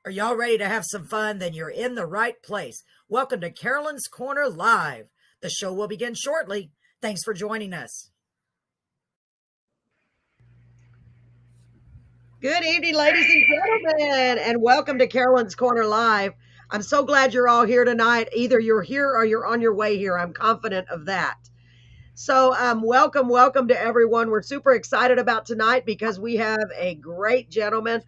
Are y'all ready to have some fun? Then you're in the right place. Welcome to Carolyn's Corner Live. The show will begin shortly. Thanks for joining us. Good evening, ladies and gentlemen, and welcome to Carolyn's Corner Live. I'm so glad you're all here tonight. Either you're here or you're on your way here. I'm confident of that. So, welcome to everyone. We're super excited about tonight because we have a great gentleman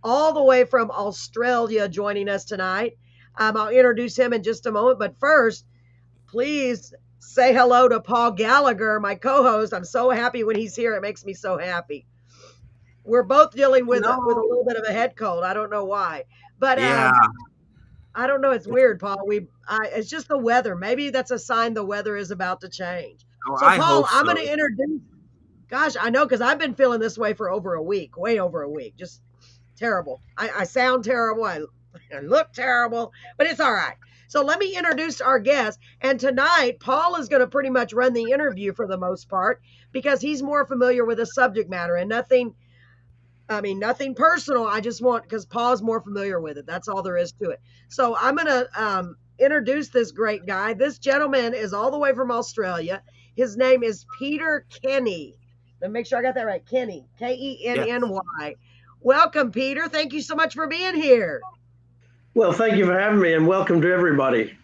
all the way from Australia joining us tonight. I'll introduce him in just a moment, but first, please say hello to Paul Gallagher, my co-host. I'm so happy when he's here. It makes me so happy. We're both dealing with a little bit of a head cold. I don't know why, but Yeah. I don't know. It's weird, Paul. It's just the weather. Maybe that's a sign the weather is about to change. Oh, So, I Paul, hope I'm so. going to introduce. Gosh, I know because I've been feeling this way for over a week, way over a week. Just terrible. I sound terrible. I look terrible, but it's all right. So let me introduce our guest. And tonight, Paul is going to pretty much run the interview for the most part because he's more familiar with the subject matter and nothing personal. I just want, because Paul's more familiar with it. That's all there is to it. So I'm going to introduce this great guy. This gentleman is all the way from Australia. His name is Peter Kenny. Let me make sure I got that right. Kenny, Kenny. Welcome, Peter. Thank you so much for being here. Well, thank you for having me and welcome to everybody.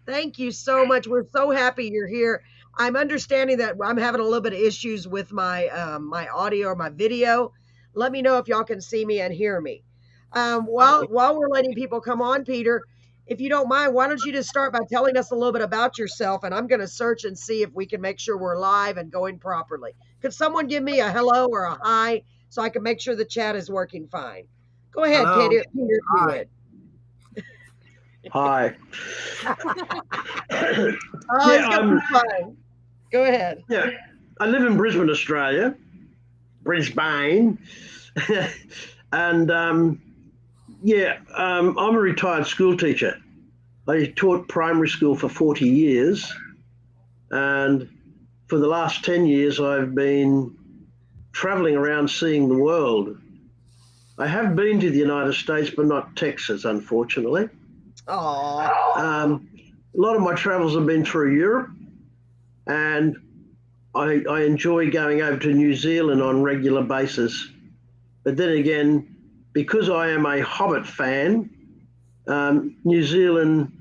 Thank you so much. We're so happy you're here. I'm understanding that I'm having a little bit of issues with my my audio or my video. Let me know if y'all can see me and hear me. While we're letting people come on, Peter, if you don't mind, why don't you just start by telling us a little bit about yourself, and I'm going to search and see if we can make sure we're live and going properly. Could someone give me a hello or a hi so I can make sure the chat is working fine? Go ahead, Hello. Peter, if you would. Hi. It's going to be fine. Go ahead. Yeah, I live in Brisbane, Australia, Brisbane, and I'm a retired school teacher. I taught primary school for 40 years, and for the last 10 years, I've been traveling around seeing the world. I have been to the United States, but not Texas, unfortunately. Aww. A lot of my travels have been through Europe, and I enjoy going over to New Zealand on a regular basis. But then again, because I am a Hobbit fan, New Zealand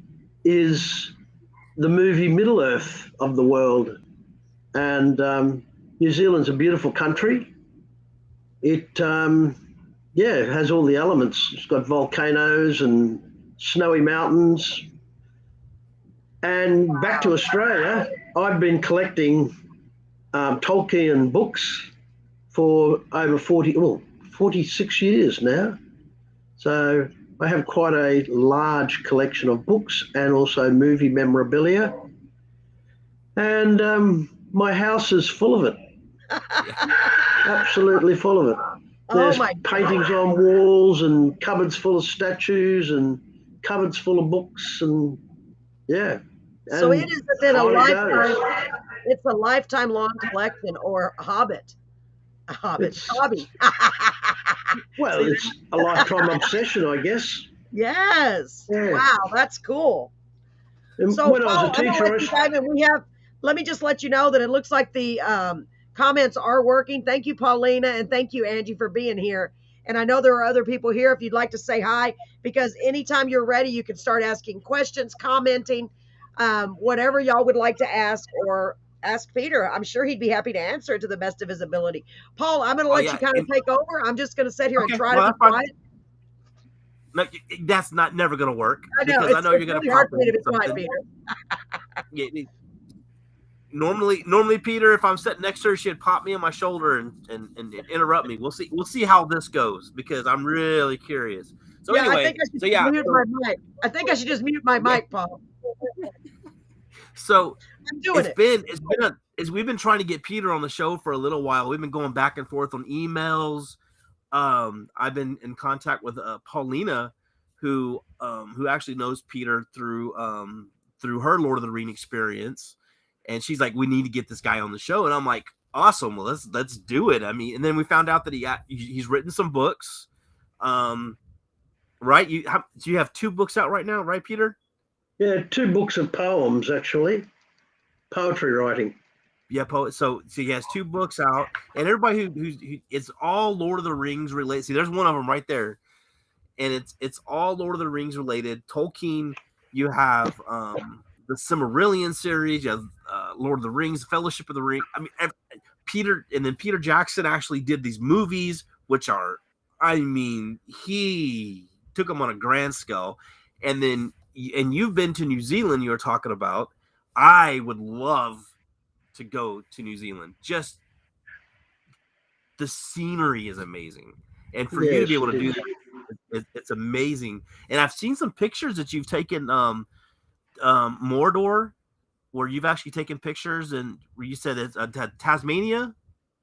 is the movie Middle-earth of the world. And New Zealand's a beautiful country. It has all the elements. It's got volcanoes and snowy mountains. And back to Australia, I've been collecting Tolkien books for over 46 years now. So I have quite a large collection of books and also movie memorabilia. And my house is full of it. Absolutely full of it. There's paintings on walls and cupboards full of statues and cupboards full of books and yeah. So it is within a lifetime. It's a lifetime long collection or hobby. Well, it's a lifetime obsession, I guess. Yes. Yeah. Wow, that's cool. And so when I was a teacher, let me just let you know that it looks like the comments are working. Thank you, Paulina, and thank you, Angie, for being here. And I know there are other people here if you'd like to say hi, because anytime you're ready, you can start asking questions, commenting, whatever y'all would like to ask or ask Peter. I'm sure he'd be happy to answer it to the best of his ability. Paul, I'm going to let you kind of take over. I'm just going to sit here and try to be quiet. No, that's never going to work. I know. Because I know you're going to hard for me to be quiet, Peter. Normally, Peter, if I'm sitting next to her, she'd pop me on my shoulder and interrupt me. We'll see how this goes because I'm really curious. So anyway, I think I should just mute my mic, Paul. So we've been trying to get Peter on the show for a little while. We've been going back and forth on emails. I've been in contact with Paulina, who actually knows Peter through her Lord of the Ring experience, and she's like, we need to get this guy on the show, and I'm like, awesome, well let's do it. I mean, and then we found out that he's written some books. right? Do you have 2 books out right now, right, Peter? Yeah, 2 books of poems, actually, poetry writing. Yeah, poet. So he has 2 books out, and everybody who it's all Lord of the Rings related. See, there's one of them right there, and it's all Lord of the Rings related. Tolkien, you have the Silmarillion series, you have Lord of the Rings, Fellowship of the Ring. I mean, Peter Jackson actually did these movies, which are, I mean, he took them on a grand scale, and you've been to New Zealand. You were talking about. I would love to go to New Zealand. Just the scenery is amazing, and for you to be Yes, able it to do is. that, it's amazing. And I've seen some pictures that you've taken, Mordor, where you've actually taken pictures, and where you said it's Tasmania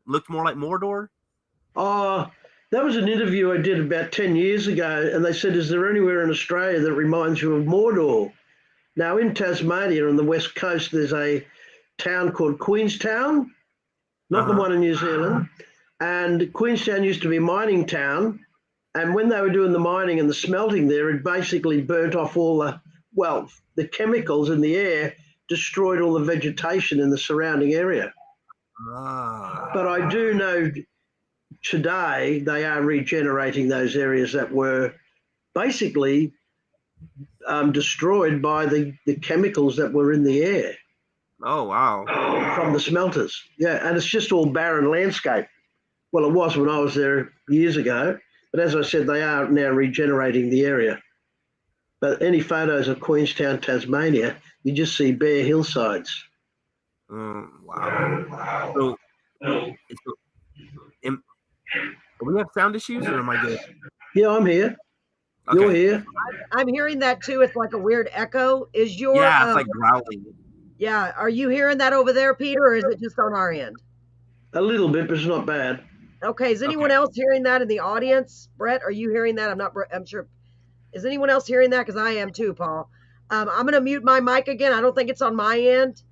looked more like Mordor. Oh, that was an interview I did about 10 years ago, and they said, is there anywhere in Australia that reminds you of Mordor? Now, in Tasmania on the west coast, there's a town called Queenstown, not the Uh-huh. one in New Zealand. And Queenstown used to be a mining town. And when they were doing the mining and the smelting there, it basically burnt off all the chemicals in the air, destroyed all the vegetation in the surrounding area. Ah. But I do know today they are regenerating those areas that were basically destroyed by the chemicals that were in the air Oh wow. from the smelters. Yeah, and it's just all barren landscape. Well, it was when I was there years ago, but as I said, they are now regenerating the area. But any photos of Queenstown, Tasmania, you just see bare hillsides. Wow. So, it's, am, do we have sound issues, or am I good? Yeah, I'm here. You're Okay. here. I'm hearing that too. It's like a weird echo. Is your Yeah, it's like growling. yeah, are you hearing that over there, Peter, or is it just on our end? A little bit, but it's not bad. Okay, is anyone Okay. else hearing that in the audience? Brett, are you hearing that? I'm sure. Is anyone else hearing that? Because I am too, Paul. I'm going to mute my mic again. I don't think it's on my end.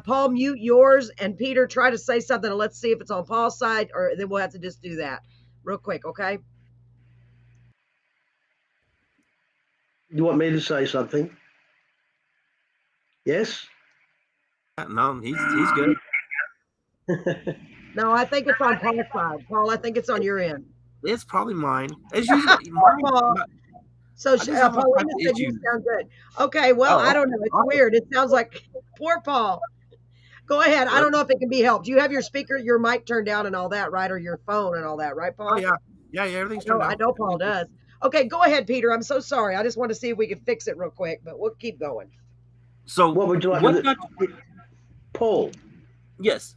Paul, mute yours, and Peter, try to say something, and let's see if it's on Paul's side, or then we'll have to just do that real quick, okay? You want me to say something? Yes? No, he's good. No, I think it's on Paul's side. Paul, I think it's on your end. It's probably mine. It's usually mine. Paul. So I just have all Paulina types of said you issues. sound good. Okay, well, Oh, I don't know. It's awesome. weird. It sounds like poor Paul. Go ahead. I don't know if it can be helped. You have your speaker, your mic turned down and all that, right? Or your phone and all that, right, Oh Paul? yeah, everything's turned I out. know Paul does. Okay, go ahead, Peter. I'm so sorry. I just want to see if we can fix it real quick, but we'll keep going. So What would you like? what got Paul? yes?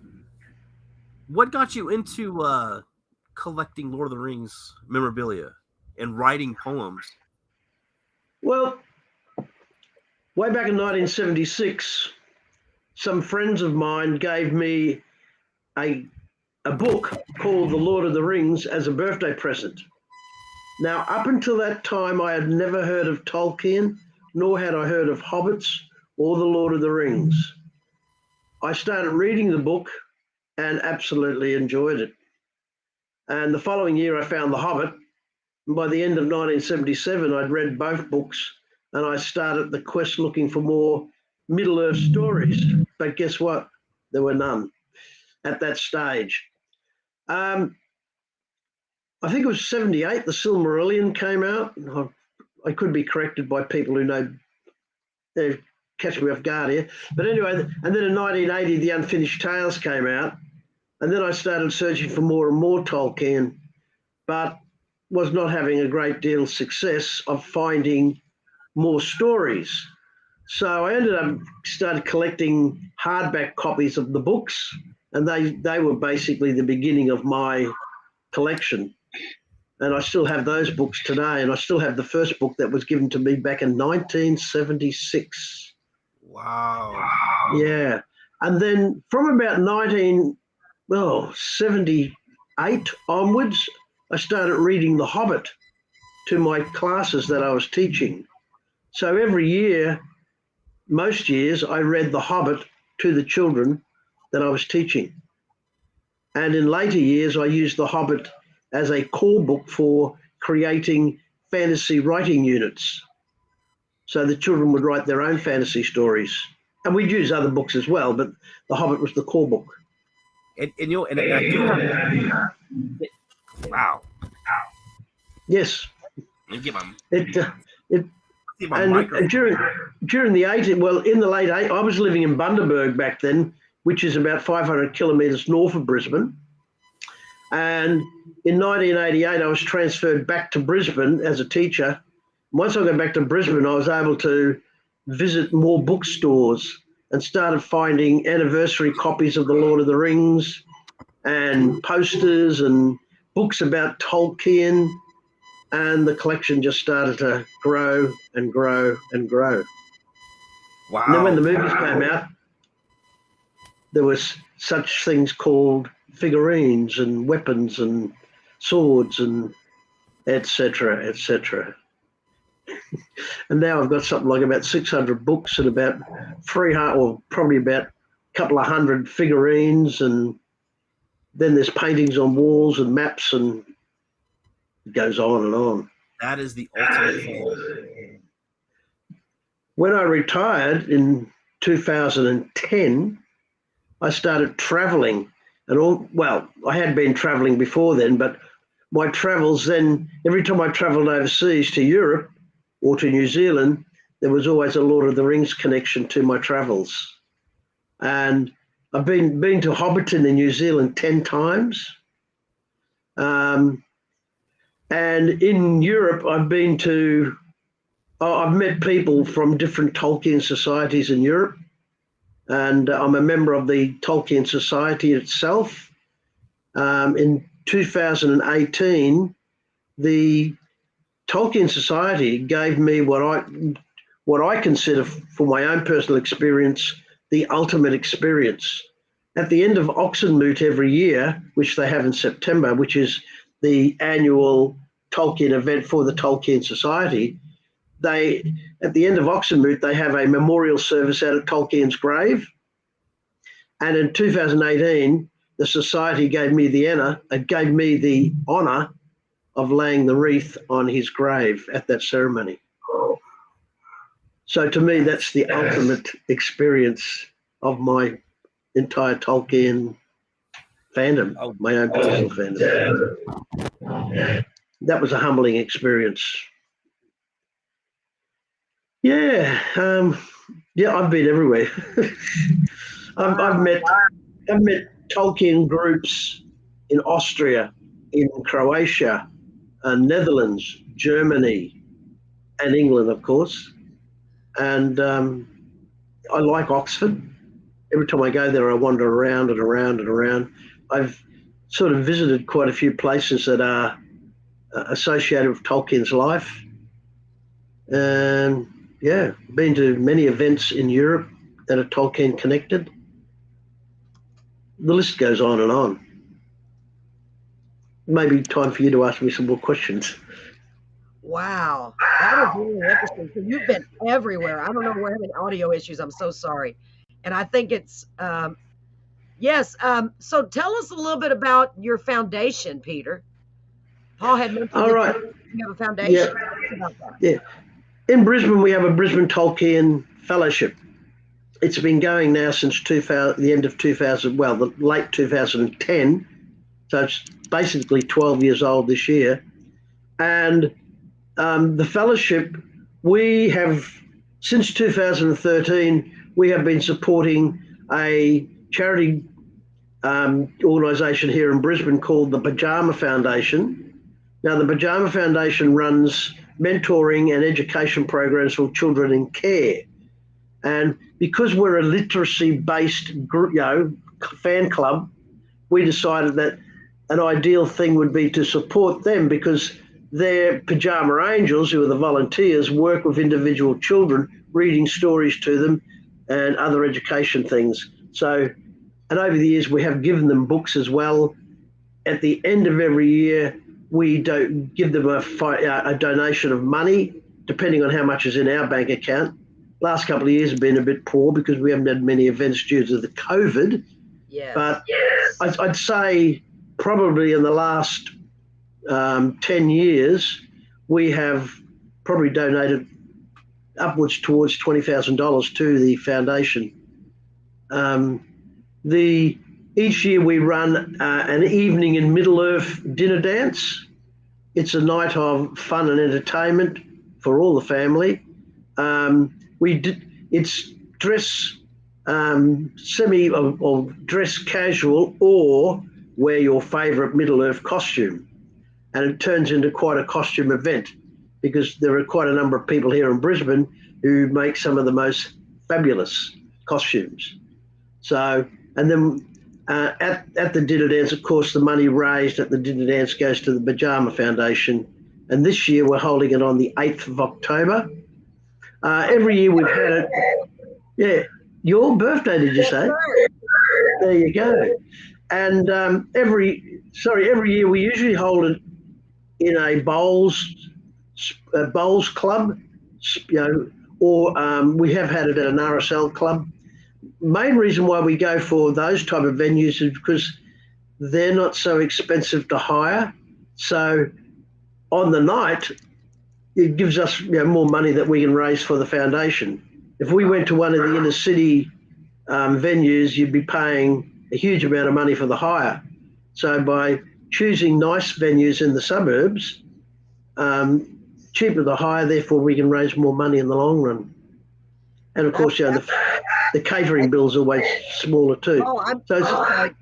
What got you into collecting Lord of the Rings memorabilia and writing poems? Well, way back in 1976, some friends of mine gave me a book called The Lord of the Rings as a birthday present. Now, up until that time, I had never heard of Tolkien, nor had I heard of hobbits or The Lord of the Rings. I started reading the book and absolutely enjoyed it. And the following year, I found The Hobbit. And by the end of 1977, I'd read both books and I started the quest looking for more Middle Earth stories. But guess what? There were none at that stage. I think it was 78, the Silmarillion came out. I could be corrected by people who know, they catch me off guard here. But anyway, and then in 1980, The Unfinished Tales came out. And then I started searching for more and more Tolkien, but was not having a great deal of success of finding more stories. So I ended up started collecting hardback copies of the books, and they were basically the beginning of my collection. And I still have those books today, and I still have the first book that was given to me back in 1976. Wow. Yeah. And then from about 1978 onwards, I started reading The Hobbit to my classes that I was teaching. So every year, most years, I read The Hobbit to the children that I was teaching. And in later years, I used The Hobbit as a core book for creating fantasy writing units. So the children would write their own fantasy stories. And we'd use other books as well, but The Hobbit was the core book. And I do have. Wow. Yes. Let me get my. It and during the 80s, well, in the late 80s, I was living in Bundaberg back then, which is about 500 kilometres north of Brisbane. And in 1988, I was transferred back to Brisbane as a teacher. Once I got back to Brisbane, I was able to visit more bookstores and started finding anniversary copies of The Lord of the Rings and posters and books about Tolkien. And the collection just started to grow and grow and grow. Wow. And then when the movies came out, there was such things called figurines and weapons and swords and et cetera, et cetera. And now I've got something like about 600 books and about 300, or probably about a couple of hundred figurines, and then there's paintings on walls and maps, and it goes on and on. That is the ultimate thing. When I retired in 2010, I started traveling, and I had been traveling before then, but my travels then, every time I traveled overseas to Europe or to New Zealand, there was always a Lord of the Rings connection to my travels. And I've been to Hobbiton in New Zealand 10 times. And in Europe, I've met people from different Tolkien societies in Europe. And I'm a member of the Tolkien Society itself. In 2018, the Tolkien Society gave me what I consider, for my own personal experience, the ultimate experience. At the end of Oxenmoot every year, which they have in September, which is the annual Tolkien event for the Tolkien Society, at the end of Oxenmoot, they have a memorial service out at Tolkien's grave. And in 2018, the Society gave me the honour of laying the wreath on his grave at that ceremony. So to me, that's the ultimate experience of my entire Tolkien fandom, my own personal fandom. That was a humbling experience. Yeah, I've been everywhere. I've met Tolkien groups in Austria, in Croatia, Netherlands, Germany, and England, of course. And I like Oxford. Every time I go there, I wander around and around and around. I've sort of visited quite a few places that are associated with Tolkien's life. And been to many events in Europe that are Tolkien connected. The list goes on and on. Maybe time for you to ask me some more questions. Wow, that is really interesting. So you've been everywhere. I don't know, we're having audio issues. I'm so sorry. And I think it's, yes. So tell us a little bit about your foundation, Peter. Paul had mentioned All right. You have a foundation. Yeah. In Brisbane, we have a Brisbane Tolkien Fellowship. It's been going now since the end of 2000, the late 2010. So it's basically 12 years old this year. And the fellowship, we have, since 2013, we have been supporting a charity organisation here in Brisbane called the Pajama Foundation. Now, the Pajama Foundation runs mentoring and education programs for children in care. And because we're a literacy-based group, fan club, we decided that an ideal thing would be to support them, because their Pajama Angels, who are the volunteers, work with individual children, reading stories to them and other education things. So, and over the years, we have given them books as well. At the end of every year, we don't give them a donation of money, depending on how much is in our bank account. Last couple of years have been a bit poor because we haven't had many events due to the COVID. Yes. But I'd say probably in the last 10 years, we have probably donated upwards towards $20,000 to the foundation. Each year we run an evening in Middle-earth dinner dance. It's a night of fun and entertainment for all the family. It's dress semi or dress casual, or wear your favourite Middle-earth costume, and it turns into quite a costume event because there are quite a number of people here in Brisbane who make some of the most fabulous costumes. So, and then at the dinner dance, of course, the money raised at the dinner dance goes to the Pajama Foundation. And this year we're holding it on the 8th of October. Every year we've had it. Yeah. Your birthday, did you say? There you go. And every year we usually hold it in a bowls club, or we have had it at an RSL club. Main reason why we go for those type of venues is because they're not so expensive to hire. So on the night, it gives us more money that we can raise for the foundation. If we went to one of the inner city venues, you'd be paying a huge amount of money for the hire. So by choosing nice venues in the suburbs, cheaper the hire, therefore we can raise more money in the long run. And of course, the catering bill's always smaller too. Oh, I'm sorry.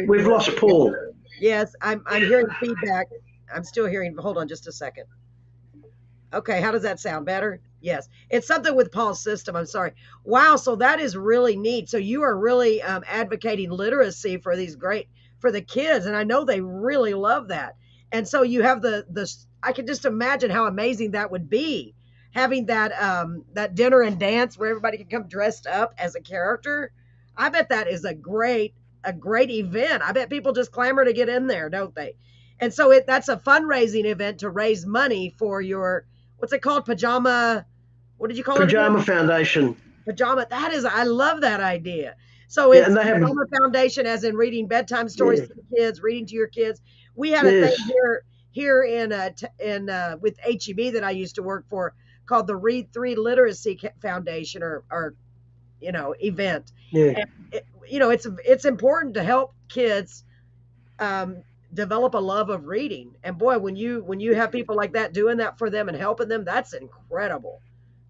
We've lost Paul. Yes, I'm hearing feedback. I'm still hearing. Hold on just a second. Okay, how does that sound? Better? Yes. It's something with Paul's system. I'm sorry. Wow, so that is really neat. So you are really advocating literacy for the kids, and I know they really love that. And so you have I can just imagine how amazing that would be, having that dinner and dance where everybody can come dressed up as a character. I bet that is a great event. I bet people just clamor to get in there, don't they? And so that's a fundraising event to raise money for your, what's it called? Pajama, what did you call it? Pajama Foundation. Pajama. I love that idea. So it's Pajama Foundation, as in reading bedtime stories to the kids, reading to your kids. We had a thing here in with HEB that I used to work for called the Read 3 Literacy Foundation or event. Yeah. And it's important to help kids develop a love of reading. And boy, when you have people like that doing that for them and helping them, that's incredible.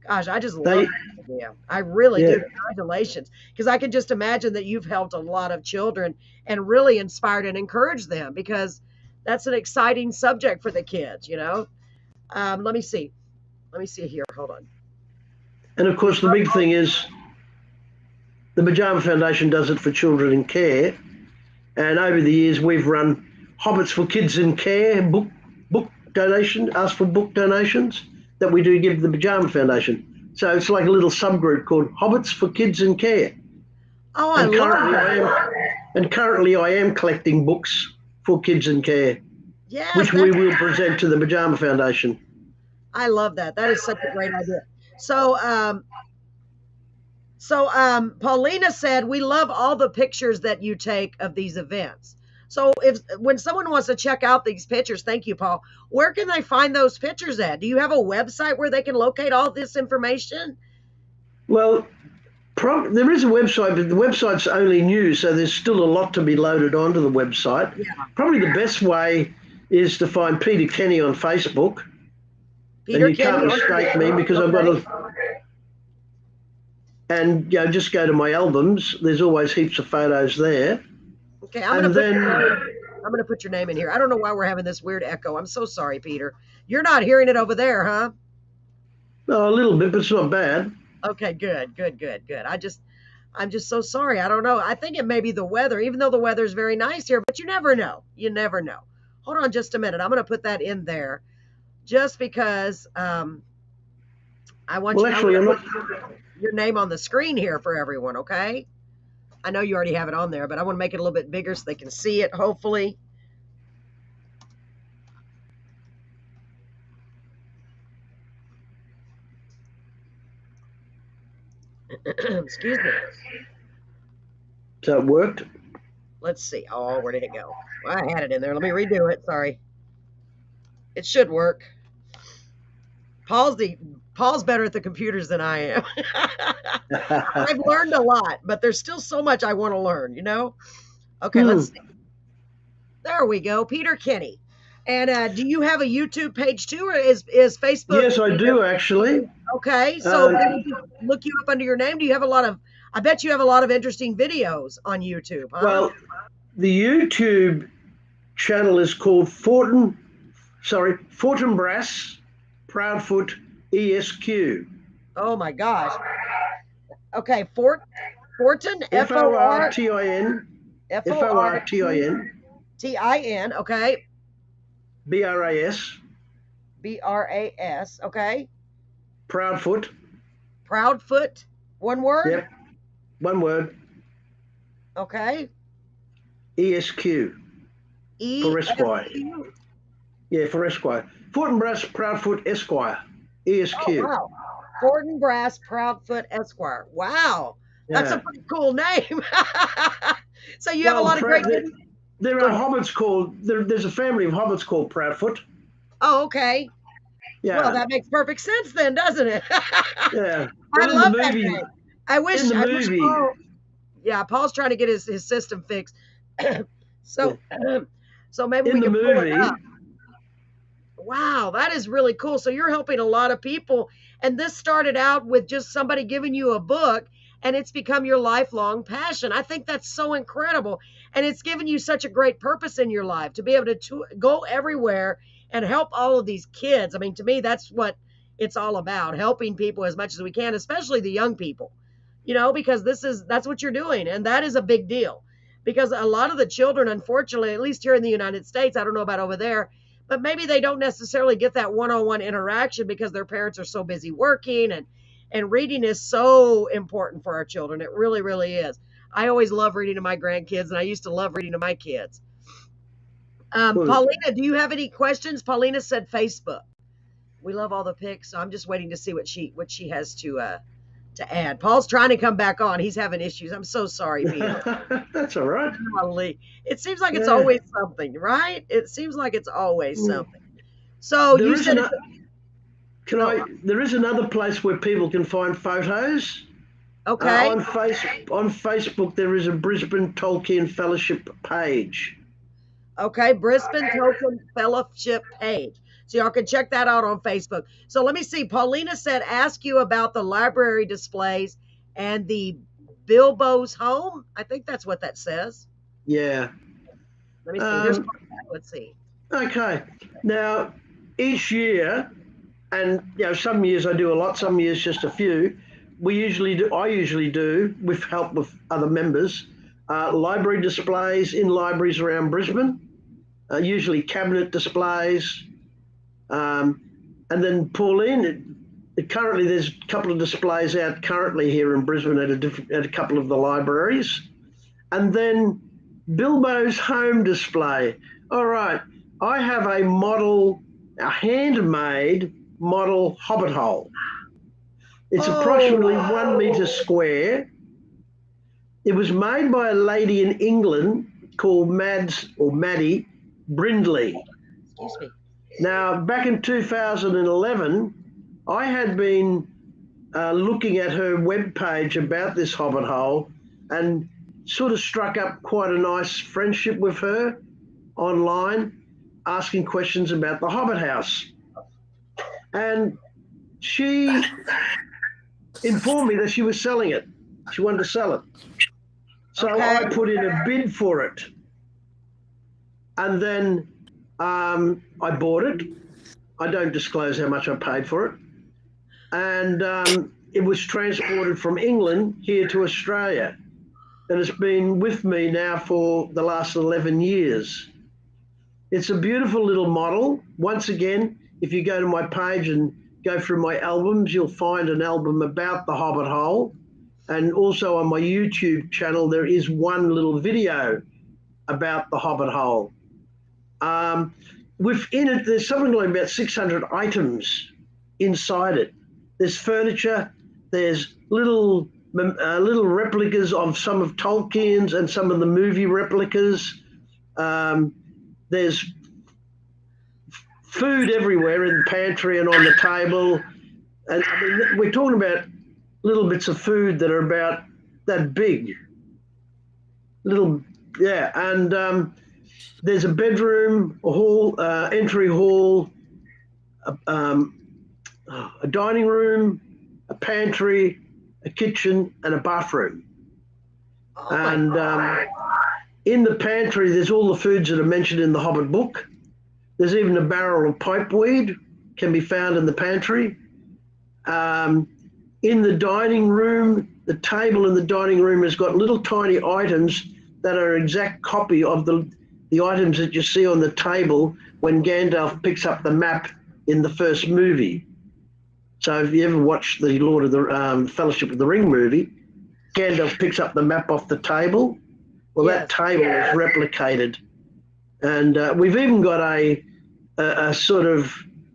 Gosh, I just love that idea. I really do. Congratulations. Because I can just imagine that you've helped a lot of children and really inspired and encouraged them, because that's an exciting subject for the kids, Let me see here. Hold on. And of course, the big thing is the Pajama Foundation does it for children in care. And over the years, we've run Hobbits for Kids in Care book donation, ask for book donations that we do give the Pajama Foundation. So it's like a little subgroup called Hobbits for Kids in Care. Oh, I love that. And currently I am collecting books for kids in care, which we will present to the Pajama Foundation. I love that. That is such a great idea. So Paulina said, we love all the pictures that you take of these events. So when someone wants to check out these pictures, thank you, Paul, where can they find those pictures at? Do you have a website where they can locate all this information? Well, there is a website, but the website's only new, so there's still a lot to be loaded onto the website. Yeah. Probably the best way is to find Peter Kenny on Facebook. Peter and you Kenny, can't mistake me because I've got and just go to my albums. There's always heaps of photos there. Okay, I'm gonna put your name in here. I don't know why we're having this weird echo. I'm so sorry, Peter. You're not hearing it over there, huh? No, a little bit, but it's not bad. Okay, good. I'm just so sorry. I don't know. I think it may be the weather, even though the weather is very nice here, but you never know. You never know. Hold on just a minute. I'm going to put that in there just because I want you to put your name on the screen here for everyone, okay? I know you already have it on there, but I want to make it a little bit bigger so they can see it, hopefully. Excuse me. So it worked? Let's see. Oh, where did it go? Well, I had it in there. Let me redo it. Sorry. It should work. Paul's better at the computers than I am. I've learned a lot, but there's still so much I want to learn, you know? Okay, let's see. There we go. Peter Kenny. And do you have a YouTube page too, or is Facebook? Yes, I do actually. Okay, so look you up under your name. Do you have a lot of? I bet you have a lot of interesting videos on YouTube. Huh? Well, the YouTube channel is called Fortin Brass Proudfoot ESQ. Oh my gosh. Okay, Fortin Fortin Fortin. Okay. BRAS. BRAS. Okay. Proudfoot. Proudfoot. One word. Yep. One word. Okay. ESQ. For Esquire. Yeah, for Esquire. Fortin Brass Proudfoot Esquire. ESQ. Oh, wow. Fortin Brass Proudfoot Esquire. Wow. That's a pretty cool name. So you have a lot of great. There are hobbits called. There's a family of hobbits called Proudfoot. Oh, okay. Yeah. Well, that makes perfect sense then, doesn't it? Yeah. I love that name. I wish. Movie. Yeah, Paul's trying to get his system fixed. So maybe in we can the pull movie. it up. Wow, that is really cool. So you're helping a lot of people, and this started out with just somebody giving you a book, and it's become your lifelong passion. I think that's so incredible, and it's given you such a great purpose in your life to be able to go everywhere and help all of these kids. I mean, to me, that's what it's all about, helping people as much as we can, especially the young people, you know, because that's what you're doing, and that is a big deal. Because a lot of the children, unfortunately, at least here in the United States, I don't know about over there, but maybe they don't necessarily get that one-on-one interaction because their parents are so busy working, and reading is so important for our children. It really, really is. I always love reading to my grandkids, and I used to love reading to my kids. Paulina, do you have any questions? Paulina said Facebook. We love all the pics, so I'm just waiting to see what she has to add. Paul's trying to come back on. He's having issues. I'm so sorry, Peter. That's all right. Golly. It seems like it's always something, right? It seems like it's always something. So there you said there is another place where people can find photos. Okay. On Facebook, there is a Brisbane Tolkien Fellowship page. Okay, Brisbane Tolkien Fellowship page. So y'all can check that out on Facebook. So let me see. Paulina said, ask you about the library displays and the Bilbo's home. I think that's what that says. Yeah. Let me see. Let's see. Okay. Now, each year, and some years I do a lot, some years just a few. I usually do, with help with other members, library displays in libraries around Brisbane. Usually cabinet displays. And then Pauline, currently there's a couple of displays out currently here in Brisbane at a couple of the libraries. And then Bilbo's home display. All right, I have a handmade model hobbit hole. It's approximately 1 metre square. It was made by a lady in England called Maddie Brindley. Excuse me. Now, back in 2011, I had been looking at her webpage about this hobbit hole and sort of struck up quite a nice friendship with her online, asking questions about the Hobbit house. And she informed me that she was selling it. She wanted to sell it. So I put in a bid for it. And then I bought it. I don't disclose how much I paid for it. And it was transported from England here to Australia. And it's been with me now for the last 11 years. It's a beautiful little model. Once again, if you go to my page and go through my albums, you'll find an album about the Hobbit hole. And also on my YouTube channel, there is one little video about the Hobbit hole. Within it, there's something like about 600 items inside it. There's furniture, there's little replicas of some of Tolkien's and some of the movie replicas. There's food everywhere in the pantry and on the table. And I mean, we're talking about little bits of food that are about that big. And there's a bedroom, a hall, entry hall, a dining room, a pantry, a kitchen, and a bathroom. Oh And in the pantry, there's all the foods that are mentioned in the Hobbit book. There's even a barrel of pipeweed can be found in the pantry. In the dining room, the table in the dining room has got little tiny items that are an exact copy of the items that you see on the table when Gandalf picks up the map in the first movie. So if you ever watched the Lord of the Fellowship of the Ring movie, Gandalf picks up the map off the table. Well, yes. that table is replicated. And we've even got a sort of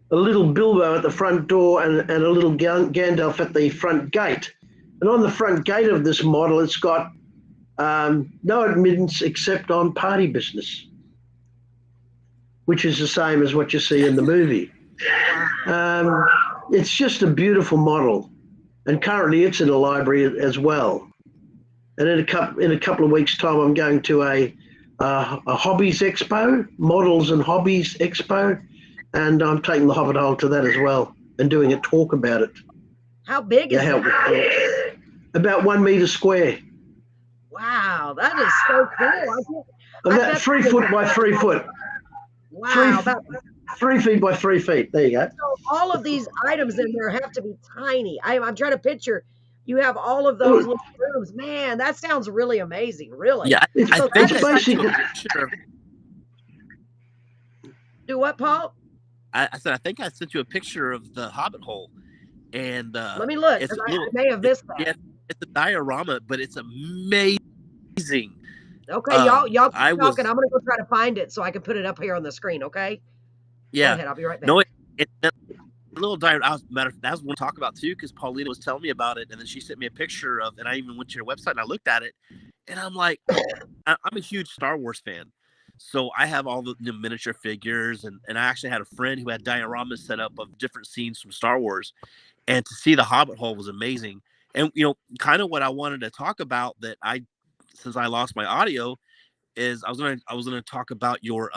a little Bilbo at the front door and a little Gandalf at the front gate. And on the front gate of this model, it's got no admittance except on party business, which is the same as what you see in the movie. It's just a beautiful model. And currently it's in a library as well. And in a couple of weeks' time, I'm going to a hobbies expo, models and hobbies expo, and I'm taking the Hobbit Hole to that as well and doing a talk about it. How big is it? About 1 meter square. Wow, that is so cool. About 3 foot by 3 foot. Wow. 3 feet by 3 feet. There you go. So all of these items in there have to be tiny. I'm trying to picture. You have all of those little rooms. Man, that sounds really amazing. Really. Yeah, So I think that is basically. Do what, Paul? I said I think I sent you a picture of the Hobbit hole, and let me look. I may have missed that. Yeah, it's a diorama, but it's amazing. Okay, y'all keep talking. I'm gonna go try to find it so I can put it up here on the screen. Okay. Yeah. Go ahead. I'll be right back. No, it's a little diorama. That was one to talk about too, because Paulina was telling me about it, and then she sent me a picture of, and I even went to your website and I looked at it, and I'm like, I'm a huge Star Wars fan. So I have all the miniature figures, and I actually had a friend who had dioramas set up of different scenes from Star Wars, and to see the Hobbit hole was amazing. And kind of what I wanted to talk about that since I lost my audio, is I was gonna talk about your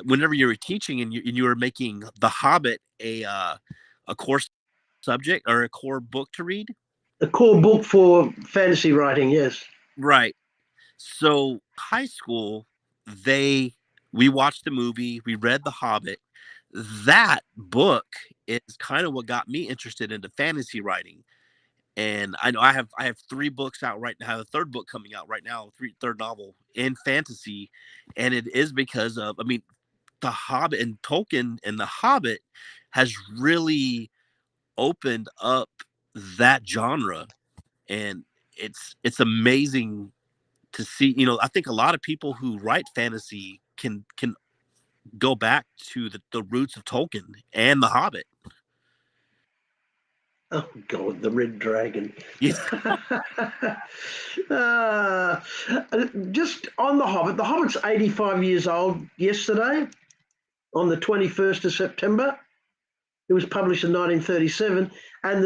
whenever you were teaching and you were making the Hobbit a core subject or a core book to read. A core book for fantasy writing, yes. Right. So high school, we watched the movie, we read The Hobbit. That book is kind of what got me interested into fantasy writing. And I know I have 3 books out right now. I have a 3rd book coming out right now, third novel in fantasy. And it is because of, The Hobbit and Tolkien and The Hobbit has really opened up that genre. And it's amazing to see. I think a lot of people who write fantasy can go back to the roots of Tolkien and The Hobbit. Oh God, the Red Dragon. Yes. Just on The Hobbit. The Hobbit's 85 years old yesterday, on the 21st of September. It was published in 1937, and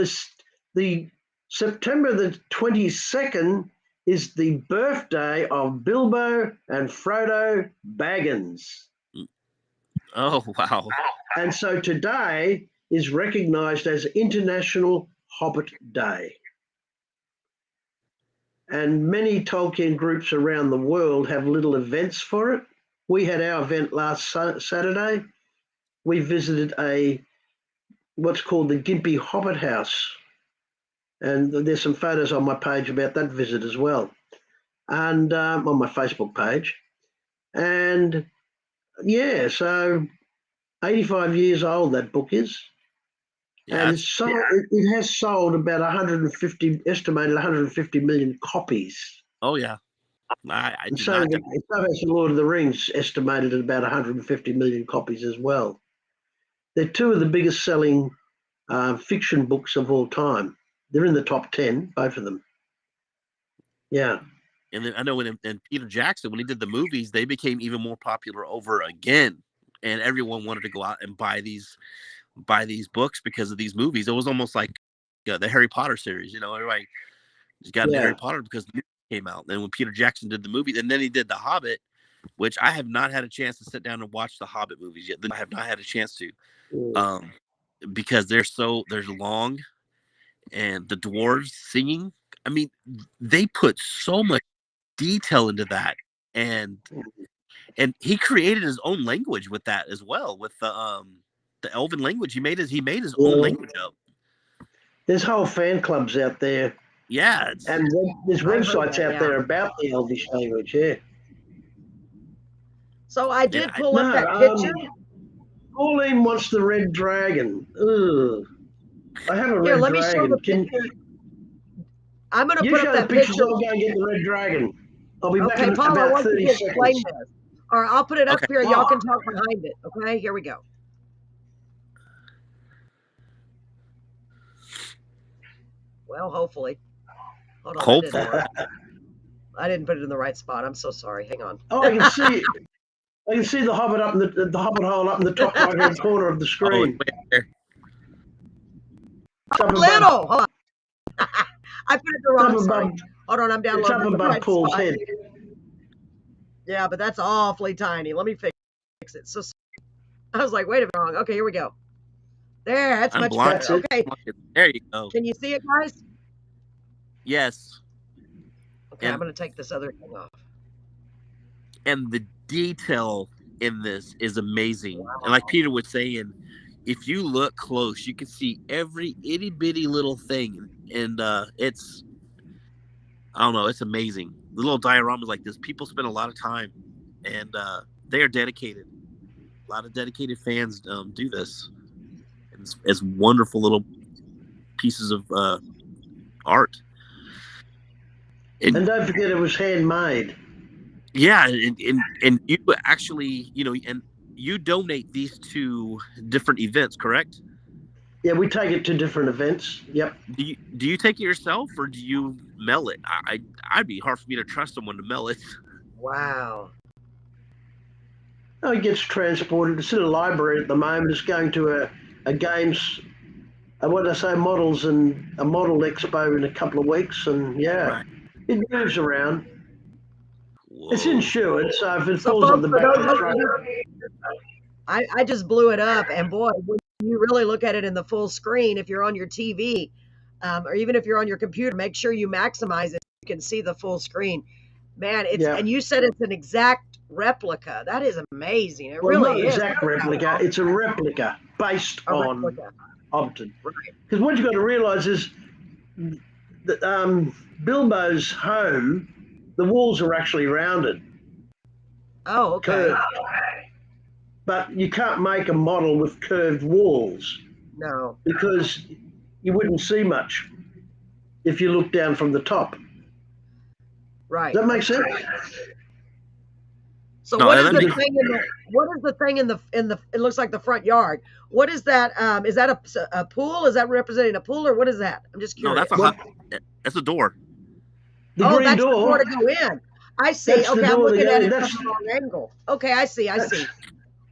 the September the 22nd is the birthday of Bilbo and Frodo Baggins. Oh, wow. And so today is recognised as International Hobbit Day. And many Tolkien groups around the world have little events for it. We had our event last Saturday. We visited what's called the Gympie Hobbit House. And there's some photos on my page about that visit as well, and on my Facebook page. And yeah, so 85 years old that book is. Yeah, and it has sold about estimated 150 million copies. Oh, yeah. So has The Lord of the Rings, estimated at about 150 million copies as well. They're 2 of the biggest selling fiction books of all time. They're in the top 10, both of them. Yeah. And then I know when Peter Jackson, when he did the movies, they became even more popular over again. and everyone wanted to go out and buy these books because of these movies. It was almost like the Harry Potter series. Everybody just got into Harry Potter because the movie came out. And when Peter Jackson did the movie, and then he did The Hobbit, which I have not had a chance to sit down and watch the Hobbit movies yet. I have not had a chance to, because they're long, and the dwarves singing. I mean, they put so much detail into that, and he created his own language with that as well, with the Elven language. He made his own language up. There's whole fan clubs out there. Yeah, and there's websites out there about the Elvish language. Yeah. So I did pull up that picture. Pauline wants the red dragon. Ugh. I have a red let me dragon. show the picture. I'm going to put up that picture. picture. I'll go and get the red dragon. I'll be back in Paula, about 30 seconds. This. Or I'll put it up here. Y'all can talk behind it. Okay, here we go. Well, hopefully. Hold on. Hopefully. I didn't put it in the right spot. I'm so sorry. Hang on. Oh, I can see. I can see the Hobbit up in the Hobbit hole up in the top right hand corner of the screen. Hold on. I put it the wrong side. Hold on, I'm downloading. It's up above Paul's head. Yeah, but that's awfully tiny. Let me fix it. So I was like, wait a minute, wrong. Okay, here we go. There, that's much better. Okay. There you go. Can you see it, guys? Yes. Okay, I'm going to take this other thing off. And the detail in this is amazing. Wow. And like Peter was saying, if you look close, you can see every itty bitty little thing. And it's, I don't know, it's amazing. The little dioramas like this, people spend a lot of time, and they are dedicated. A lot of dedicated fans do this. And it's wonderful little pieces of art. And don't forget, it was handmade. Yeah, and you actually, and you donate these to different events, correct? Yeah, we take it to different events. Yep. Do you take it yourself, or do you mail it? I'd be hard for me to trust someone to mail it. Wow. Oh, it gets transported. It's in a library at the moment. It's going to a games, what did I say, models and a model expo in a couple of weeks, and right. It moves around. Whoa. It's insured, so if it falls on the back of the truck. I just blew it up, and boy, when you really look at it in the full screen, if you're on your TV, or even if you're on your computer, make sure you maximize it. You can see the full screen. Man, and you said it's an exact replica. That is amazing. It really is. Exact replica. It's a replica based on Hobbiton. Because what you've got to realise is that Bilbo's home, the walls are actually rounded. Oh, okay. Curved. But you can't make a model with curved walls. No. Because you wouldn't see much if you look down from the top. Right. Does that make sense? So what is the thing in the it looks like the front yard. What is that? Is that a pool? Is that representing a pool, or what is that? I'm just curious. No, that's a door. The green that's door. the door to go in. I see. That's okay, I'm looking at it from the wrong angle. Okay, I see.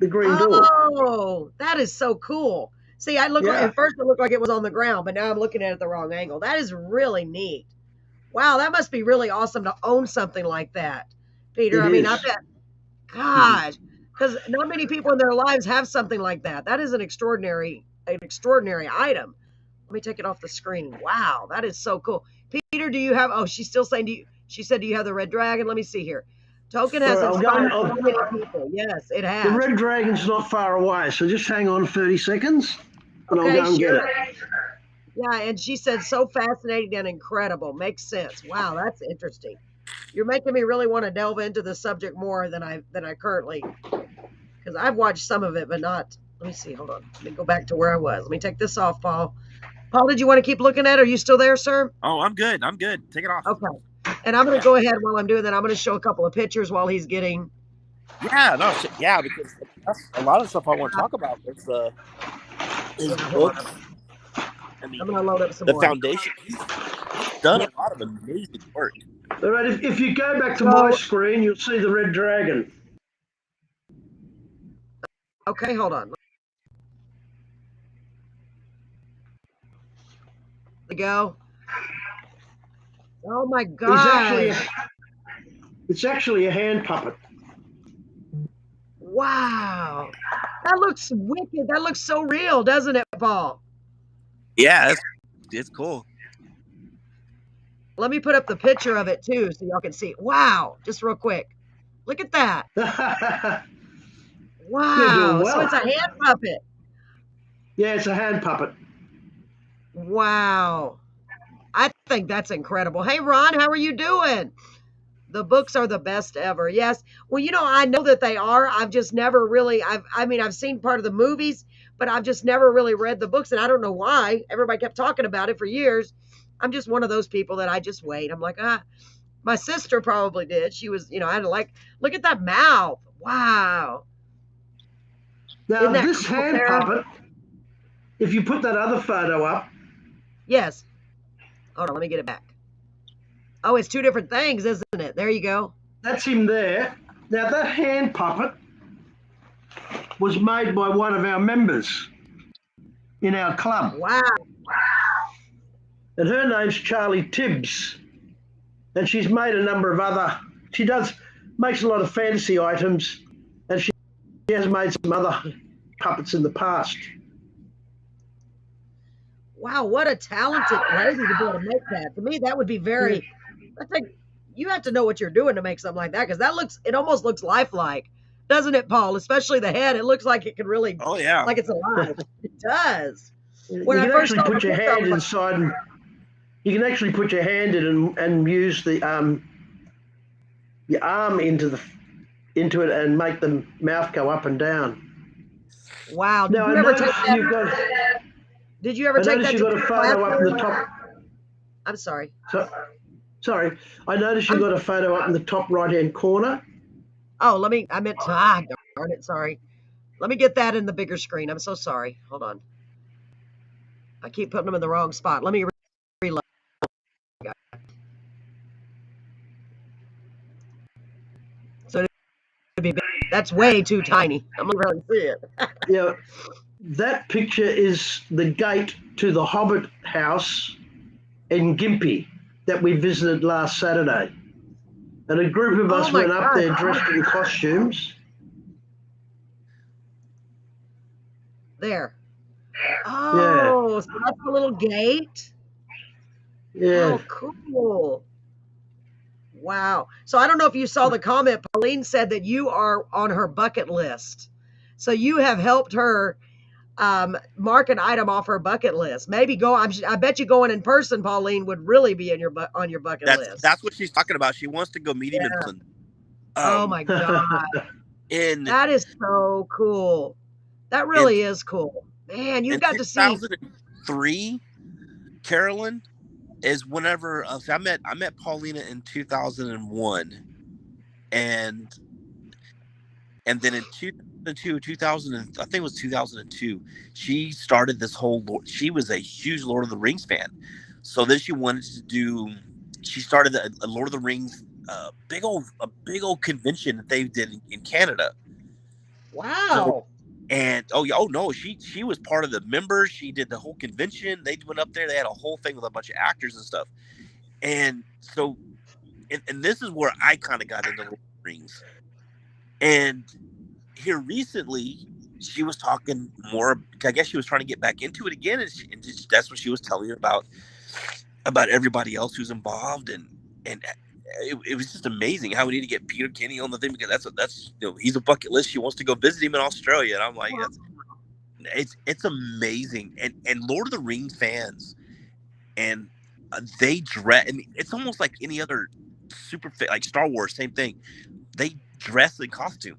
The green door. Oh, that is so cool. See, at first it looked like it was on the ground, but now I'm looking at it at the wrong angle. That is really neat. Wow, that must be really awesome to own something like that, Peter. I mean, I bet, gosh, because not many people in their lives have something like that. That is an extraordinary item. Let me take it off the screen. Wow, that is so cool. Peter, do you have? Oh, she's still saying. She said, "Do you have the red dragon?" Let me see here. Token has inspired so many people. Yes, it has. The red dragon's not far away, so just hang on 30 seconds, and I'll go and get it. Yeah, and she said, so fascinating and incredible. Makes sense. Wow, that's interesting. You're making me really want to delve into the subject more than I currently, because I've watched some of it, but not. Let me see. Hold on. Let me go back to where I was. Let me take this off, Paul. Paul, did you want to keep looking at it? Are you still there, sir? Oh, I'm good. Take it off. Okay. And I'm going to go ahead while I'm doing that. I'm going to show a couple of pictures while he's getting. Yeah, because that's a lot of stuff I want to talk about. It's his books. I mean, I'm going to load up some the more. Foundation. He's done a lot of amazing work. All right, if you go back to my screen, you'll see the red dragon. Okay, hold on. There we go. Oh my He's actually God. it's actually a hand puppet. Wow. That looks wicked. That looks so real, doesn't it, Paul? Yeah, it's cool. Let me put up the picture of it too so y'all can see. Wow. Just real quick. Look at that. You're doing Wow. So well. it's a hand puppet. Yeah, it's a hand puppet. Wow. I think that's incredible. Hey, Ron, how are you doing? The books are the best ever. Yes. Well, I know that they are. I've just never really, I've seen part of the movies, but I've just never really read the books. And I don't know why. Everybody kept talking about it for years. I'm just one of those people that I just wait. I'm like, my sister probably did. She was, I had to look at that mouth. Wow. Isn't Now, that this cool, hand Sarah? puppet, if you put that other photo up, Yes. Hold on, let me get it back. Oh, it's two different things, isn't it? There you go. that's him there. Now, that hand puppet was made by one of our members in our club, Wow. and her name's Charlie Tibbs. And she's made a number of other, makes a lot of fantasy items, and she has made some other puppets in the past. Wow, what a talented lady to be able to make that. To me, that would be that's like, you have to know what you're doing to make something like that, because it almost looks lifelike, doesn't it, Paul? Especially the head. It looks like it can really, Oh yeah. like it's alive. It does. You When I can first actually saw the put your picture, I hand was like, inside, and you can actually put your hand in and use your arm into it and make the mouth go up and down. wow. Now I noticed you've got. Did you ever I take noticed that you've to got a the photo up in the classroom? top. I'm sorry. Sorry, I noticed you've I'm, got a photo up in the top right-hand corner. oh, I meant to, darn it, sorry. Let me get that in the bigger screen. I'm so sorry. Hold on. I keep putting them in the wrong spot. Let me reload. So it'd be big. That's way too tiny. I'm gonna really see it. Yeah, that picture is the gate to the Hobbit house in Gympie that we visited last Saturday. And a group of Oh us my went up there God. dressed in costumes. There. Yeah, Oh, so that's a little gate. yeah. How cool. Wow. So I don't know if you saw the comment. Pauline said that you are on her bucket list. So you have helped her mark an item off her bucket list. Maybe I bet you going in person, Pauline, would really be on your bucket That's list. what she's talking about. She wants to go meet him in Yeah. person. Oh my God. In That is so cool. That in really is cool. Man, you've in got to see. 2003, Carolyn is whenever so I met Paulina in 2001, and then in 2002, 2000, I think it was 2002, she started this whole. She was a huge Lord of the Rings fan, so then she wanted to do. She started a Lord of the Rings big old convention that they did in Canada. So Wow. and oh yeah, oh no, she was part of the members. She did the whole convention. They went up there. They had a whole thing with a bunch of actors and stuff. And so, and this is where I kind of got into Lord of the Rings. And here recently, she was talking more. I guess she was trying to get back into it again, that's what she was telling me about everybody else who's involved, and it was just amazing how we need to get Peter Kenny on the thing, because that's he's a bucket list. She wants to go visit him in Australia, and I'm like, it's amazing, and Lord of the Rings fans, and they dress. I mean, it's almost like any other super fit, like Star Wars, same thing. They dress in costume,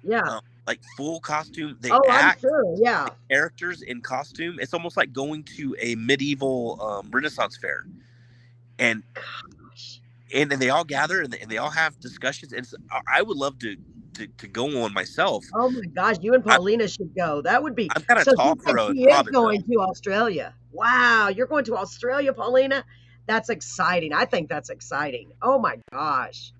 Yeah. like full costume. They Oh, I'm act sure. Yeah. the characters in costume. It's almost like going to a medieval Renaissance fair, and Gosh. and they all gather, and they all have discussions. And I would love to go on myself. Oh my gosh, you and I, Paulina should go. That would be I'm kind of so. She tall said for a she is hobbit, going though. to Australia. Wow, you're going to Australia, Paulina? That's exciting. I think that's exciting. Oh my gosh.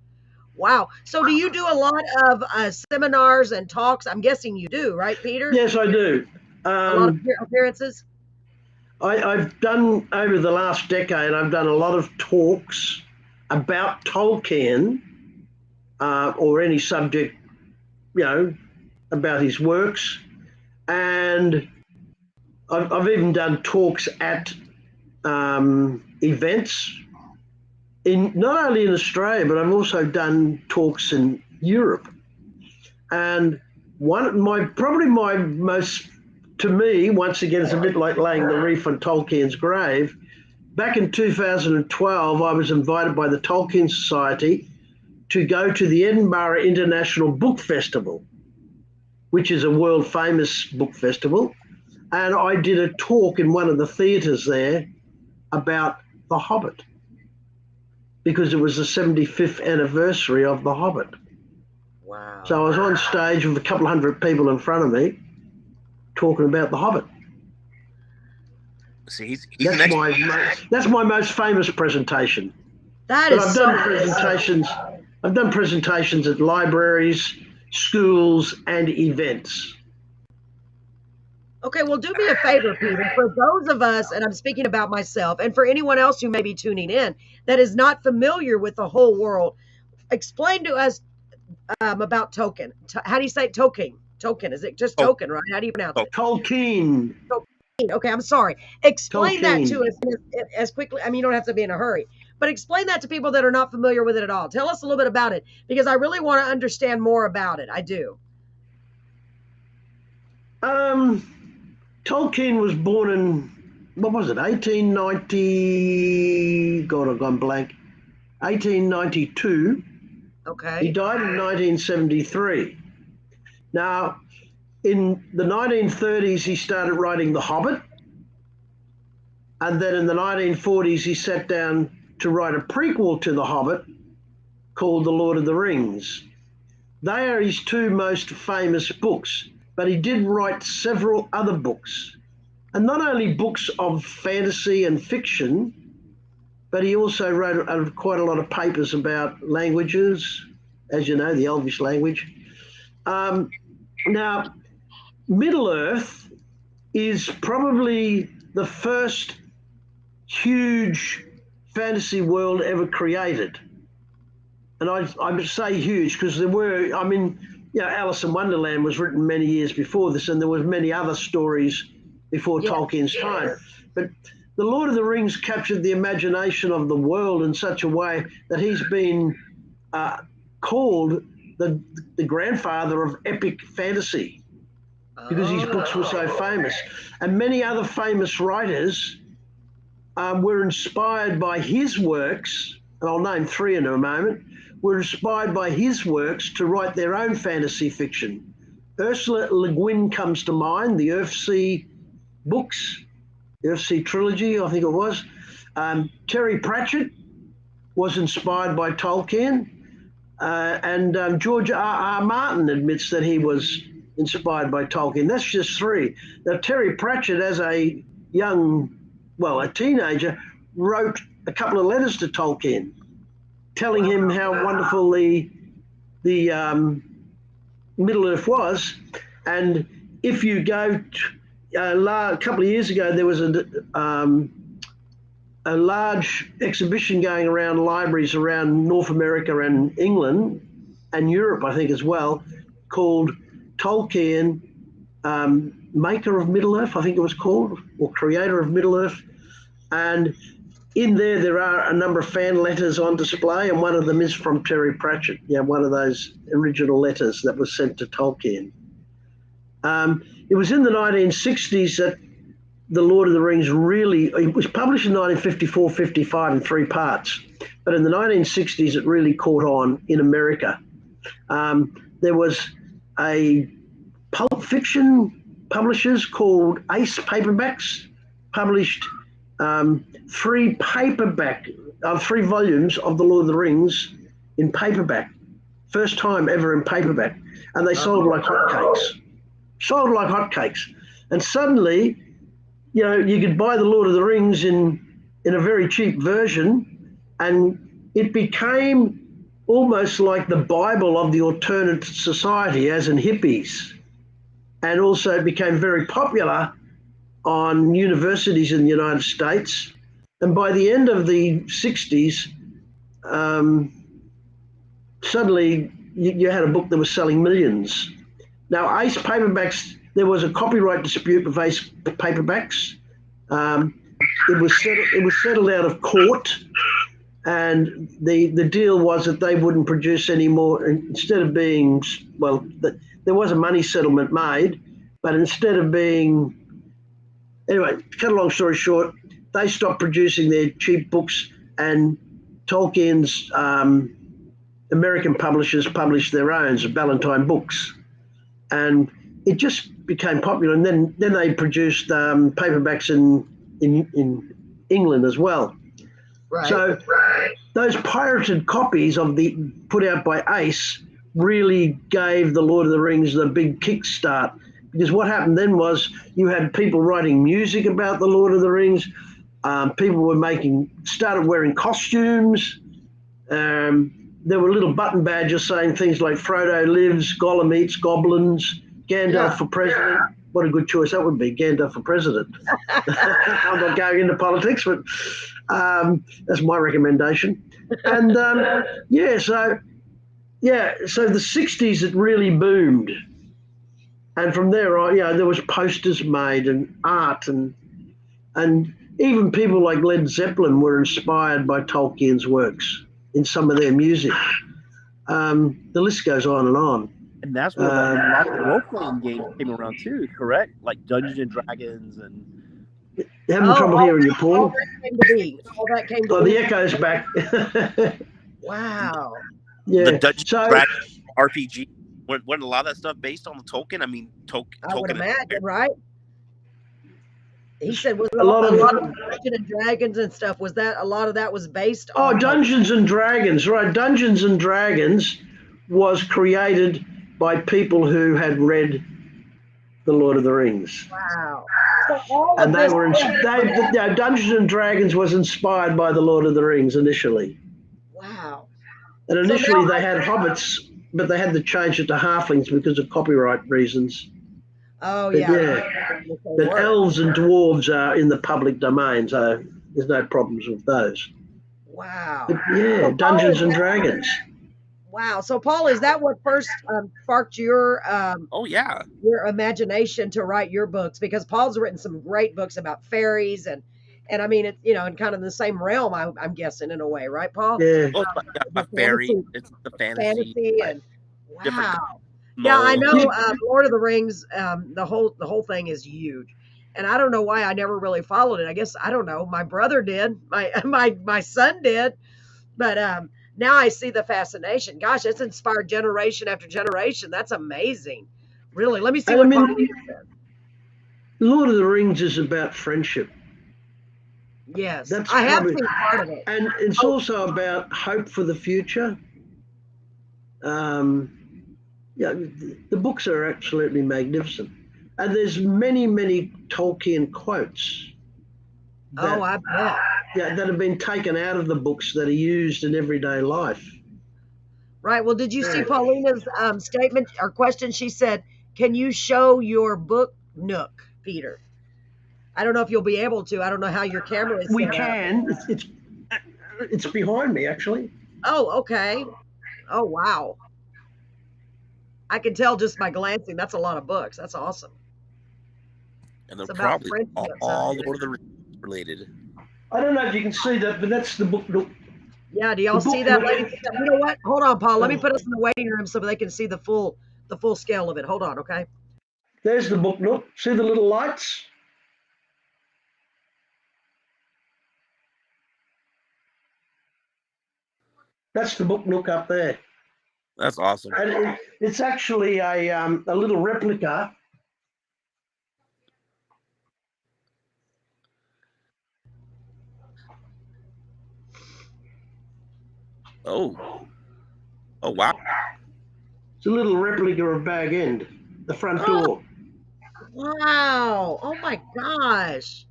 Wow. So do you do a lot of seminars and talks? I'm guessing you do, right, Peter? Yes, I do. A lot of Um, appearances? I've done over the last decade. I've done a lot of talks about Tolkien or any subject, about his works, and I've even done talks at events in not only in Australia, but I've also done talks in Europe. And probably my most, to me, once again, it's a bit like laying the wreath on Tolkien's grave. Back in 2012, I was invited by the Tolkien Society to go to the Edinburgh International Book Festival, which is a world famous book festival. And I did a talk in one of the theatres there about The Hobbit, because it was the 75th anniversary of The Hobbit. Wow. So I was on stage with a couple of hundred people in front of me talking about The Hobbit. See, he's That's my most famous presentation. That But is I've so done presentations. I've done presentations at libraries, schools, and events. Okay, well, do me a favor, Peter. For those of us, and I'm speaking about myself, and for anyone else who may be tuning in that is not familiar with the whole world, explain to us about Tolkien. How do you say Tolkien? Tolkien, is it just Tolkien, right? How do you pronounce it? Tolkien. Okay, I'm sorry. Explain that to Tolkien. us as quickly. I mean, you don't have to be in a hurry, but explain that to people that are not familiar with it at all. Tell us a little bit about it, because I really want to understand more about it. I do. Tolkien was born in, what was it, 1890? God, I've gone blank. 1892. He Okay. died in 1973. Now, in the 1930s, he started writing The Hobbit. And then in the 1940s, he sat down to write a prequel to The Hobbit called The Lord of the Rings. They are his two most famous books, but he did write several other books. And not only books of fantasy and fiction, but he also wrote quite a lot of papers about languages, as you know, the Elvish language. Now, Middle-earth is probably the first huge fantasy world ever created. And I say huge because there were, Alice in Wonderland was written many years before this, and there was many other stories before Tolkien's time. But The Lord of the Rings captured the imagination of the world in such a way that he's been called the grandfather of epic fantasy, because his books were so famous. And many other famous writers were inspired by his works, and I'll name three in a moment, were inspired by his works to write their own fantasy fiction. Ursula Le Guin comes to mind, the Earthsea books, the Earthsea trilogy, I think it was. Terry Pratchett was inspired by Tolkien, and George R.R. Martin admits that he was inspired by Tolkien. That's just three. Now, Terry Pratchett, as a teenager, wrote a couple of letters to Tolkien, telling him how wonderful the Middle-earth was. And if you go a couple of years ago, there was a large exhibition going around libraries around North America and England and Europe, I think, as well, called Tolkien, Maker of Middle-earth, I think it was called, or Creator of Middle-earth. And in there are a number of fan letters on display, and one of them is from Terry Pratchett, one of those original letters that was sent to Tolkien. It was in the 1960s that The Lord of the Rings it was published in 1954-55 in three parts, but in the 1960s it really caught on in America. There was a pulp fiction publishers called Ace Paperbacks, published three volumes of The Lord of the Rings in paperback. First time ever in paperback. And they sold like hotcakes. And suddenly, you could buy The Lord of the Rings in a very cheap version, and it became almost like the Bible of the alternate society, as in hippies, and also became very popular on universities in the United States. And by the end of the 60s, suddenly you had a book that was selling millions. Now, Ace paperbacks, there was a copyright dispute with Ace paperbacks. It was settled out of court, and the deal was that they wouldn't produce any more. Instead of being, well, there was a money settlement made, but instead of being, anyway, cut a long story short, they stopped producing their cheap books, and Tolkien's American publishers published their own, Ballantine Books, and it just became popular. And then they produced paperbacks in England as well. Right. So those pirated copies of the put out by Ace really gave the Lord of the Rings the big kickstart, because what happened then was you had people writing music about the Lord of the Rings. People were started wearing costumes. There were little button badges saying things like Frodo lives, Gollum eats goblins, Gandalf for president. What a good choice that would be, Gandalf for president. I'm not going into politics, but that's my recommendation. And so the 60s it really boomed. And from there on, there was posters made and art, and even people like Led Zeppelin were inspired by Tolkien's works in some of their music. The list goes on and on. And that's where a lot of role-playing games came around too, correct? Like Dungeons and Dragons and... You're having trouble hearing you, Paul? All that came to be. The echo's back. Wow. The Dungeons and Dragons RPG. Wasn't a lot of that stuff based on the Tolkien? I mean, Tolkien. I would imagine, right? He said was a lot of Dungeons and Dragons and stuff. Was that a lot of that was based on? Oh, Dungeons and Dragons, right? Dungeons and Dragons was created by people who had read The Lord of the Rings. Wow. So and they were Dungeons and Dragons was inspired by The Lord of the Rings initially. Wow. And initially they had hobbits, but they had to change it to halflings because of copyright reasons. Oh, but yeah. But elves and dwarves are in the public domain, so there's no problems with those. Wow. But so Dungeons and Dragons. Wow. So, Paul, is that what first sparked your your imagination to write your books? Because Paul's written some great books about fairies and I mean, it's in kind of the same realm, I'm guessing, in a way, right, Paul? Yeah. Well, it's fairy. It's the fantasy and wow. Yeah, I know. Lord of the Rings. The whole thing is huge, and I don't know why I never really followed it. I guess I don't know. My brother did. My son did, but now I see the fascination. Gosh, it's inspired generation after generation. That's amazing. Really. Let me see what Paul said. Lord of the Rings is about friendship. Yes, I have seen part of it, and it's also about hope for the future. The books are absolutely magnificent. And there's many, many Tolkien quotes. I bet. Yeah, that have been taken out of the books that are used in everyday life. Right. Well, did you see Paulina's statement or question? She said, "Can you show your book nook, Peter?" I don't know if you'll be able to. I don't know how your camera is. We can. It's behind me, actually. Oh, okay. Oh, wow. I can tell just by glancing. That's a lot of books. That's awesome. And they're probably all Lord of the Rings related. I don't know if you can see that, but that's the book nook. Yeah, do y'all see that, ladies? You know what? Hold on, Paul. Let me put us in the waiting room so they can see the full scale of it. Hold on, okay? There's the book nook. See the little lights? That's the book nook up there. That's awesome. And it's actually a little replica. Oh, wow. It's a little replica of Bag End, the front door. Wow. Oh, my gosh.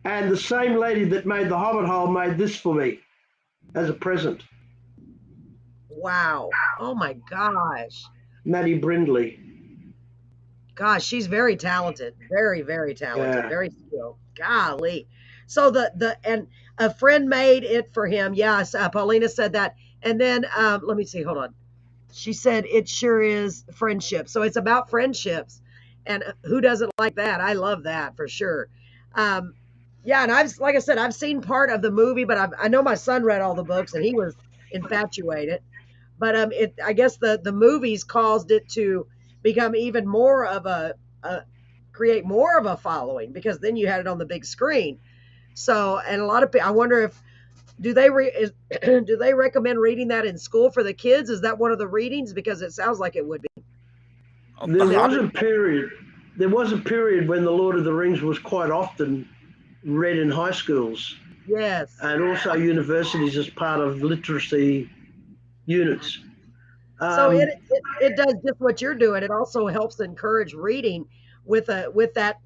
And the same lady that made the Hobbit hole made this for me as a present. Wow. Oh my gosh. Maddie Brindley. Gosh, she's very talented. Very, very talented. Yeah. Very skilled. Golly. So and a friend made it for him. Yes, Paulina said that. And then let me see. Hold on. She said it sure is friendship. So it's about friendships, and who doesn't like that? I love that for sure. Um, yeah, and like I said, I've seen part of the movie, but I know my son read all the books and he was infatuated. But I guess the movies caused it to become even more of a create more of a following because then you had it on the big screen. So, and a lot of people, I wonder if do they recommend reading that in school for the kids? Is that one of the readings? Because it sounds like it would be. There The was Hobbit. a period. There was a period when the Lord of the Rings was quite often read in high schools Yes. and also universities as part of literacy units. So Um, it does just what you're doing. It also helps encourage reading with that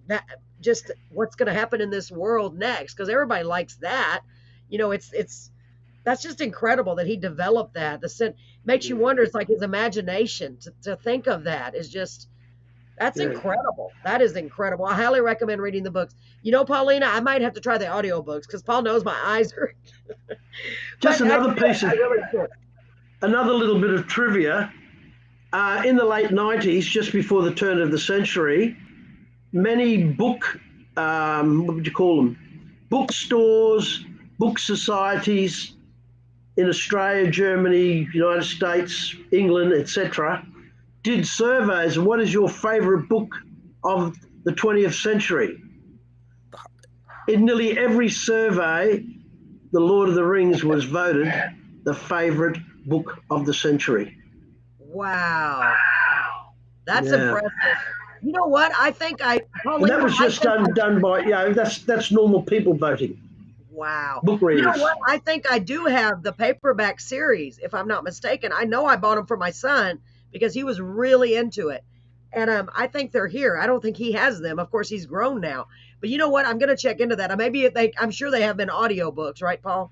just what's going to happen in this world next because everybody likes that. It's that's just incredible that he developed that. Makes you wonder. It's like his imagination to think of that is just that's yeah. incredible. That is incredible. I highly recommend reading the books. Paulina, I might have to try the audiobooks because Paul knows my eyes are. Just But another piece of I really should. another little bit of trivia. In the late 90s, just before the turn of the century, many what would you call them? Bookstores, book societies in Australia, Germany, United States, England, etc., did surveys. What is your favourite book of the 20th century? In nearly every survey, The Lord of the Rings was voted the favourite book of the century. Wow. That's Yeah. impressive. You know what? And Paulina, that was I just think done by, that's normal people voting, wow. book You know readers. what? I think I do have the paperback series, if I'm not mistaken. I know I bought them for my son because he was really into it. And I think they're here. I don't think he has them. Of course, he's grown now. But you know what? I'm going to check into that. I'm sure they have been audiobooks, right, Paul?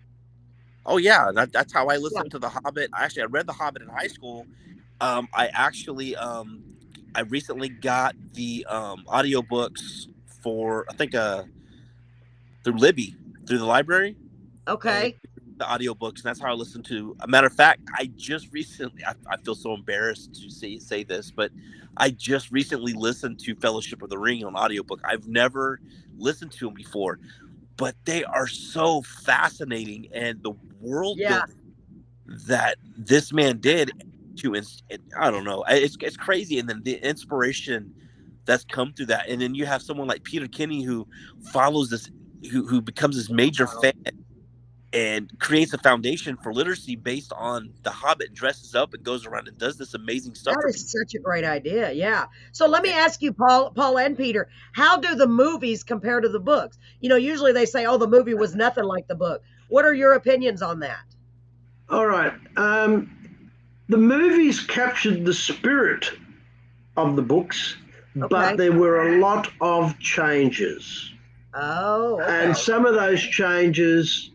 Oh yeah, that's how I Yeah. listened to The Hobbit. Actually, I read The Hobbit in high school. I actually I recently got the audiobooks for I think through Libby through the library and Okay. the audiobooks, and that's how I listened to. A matter of fact, I just recently I feel so embarrassed to say this, but I just recently listened to Fellowship of the Ring on audiobook. I've never listened to them before, but they are so fascinating, and the world Yeah. building that this man did I don't know, it's crazy, and then the inspiration that's come through that, and then you have someone like Peter Kinney who follows this, who becomes this major fan and creates a foundation for literacy based on The Hobbit, and dresses up and goes around and does this amazing stuff That for people. is such a great idea. Yeah. So let me ask you, Paul and Peter, how do the movies compare to the books? Usually they say, oh, the movie was nothing like the book. What are your opinions on that? All right. The movies captured the spirit of the books, but Okay. there were a lot of changes. Oh, And okay. some of those changes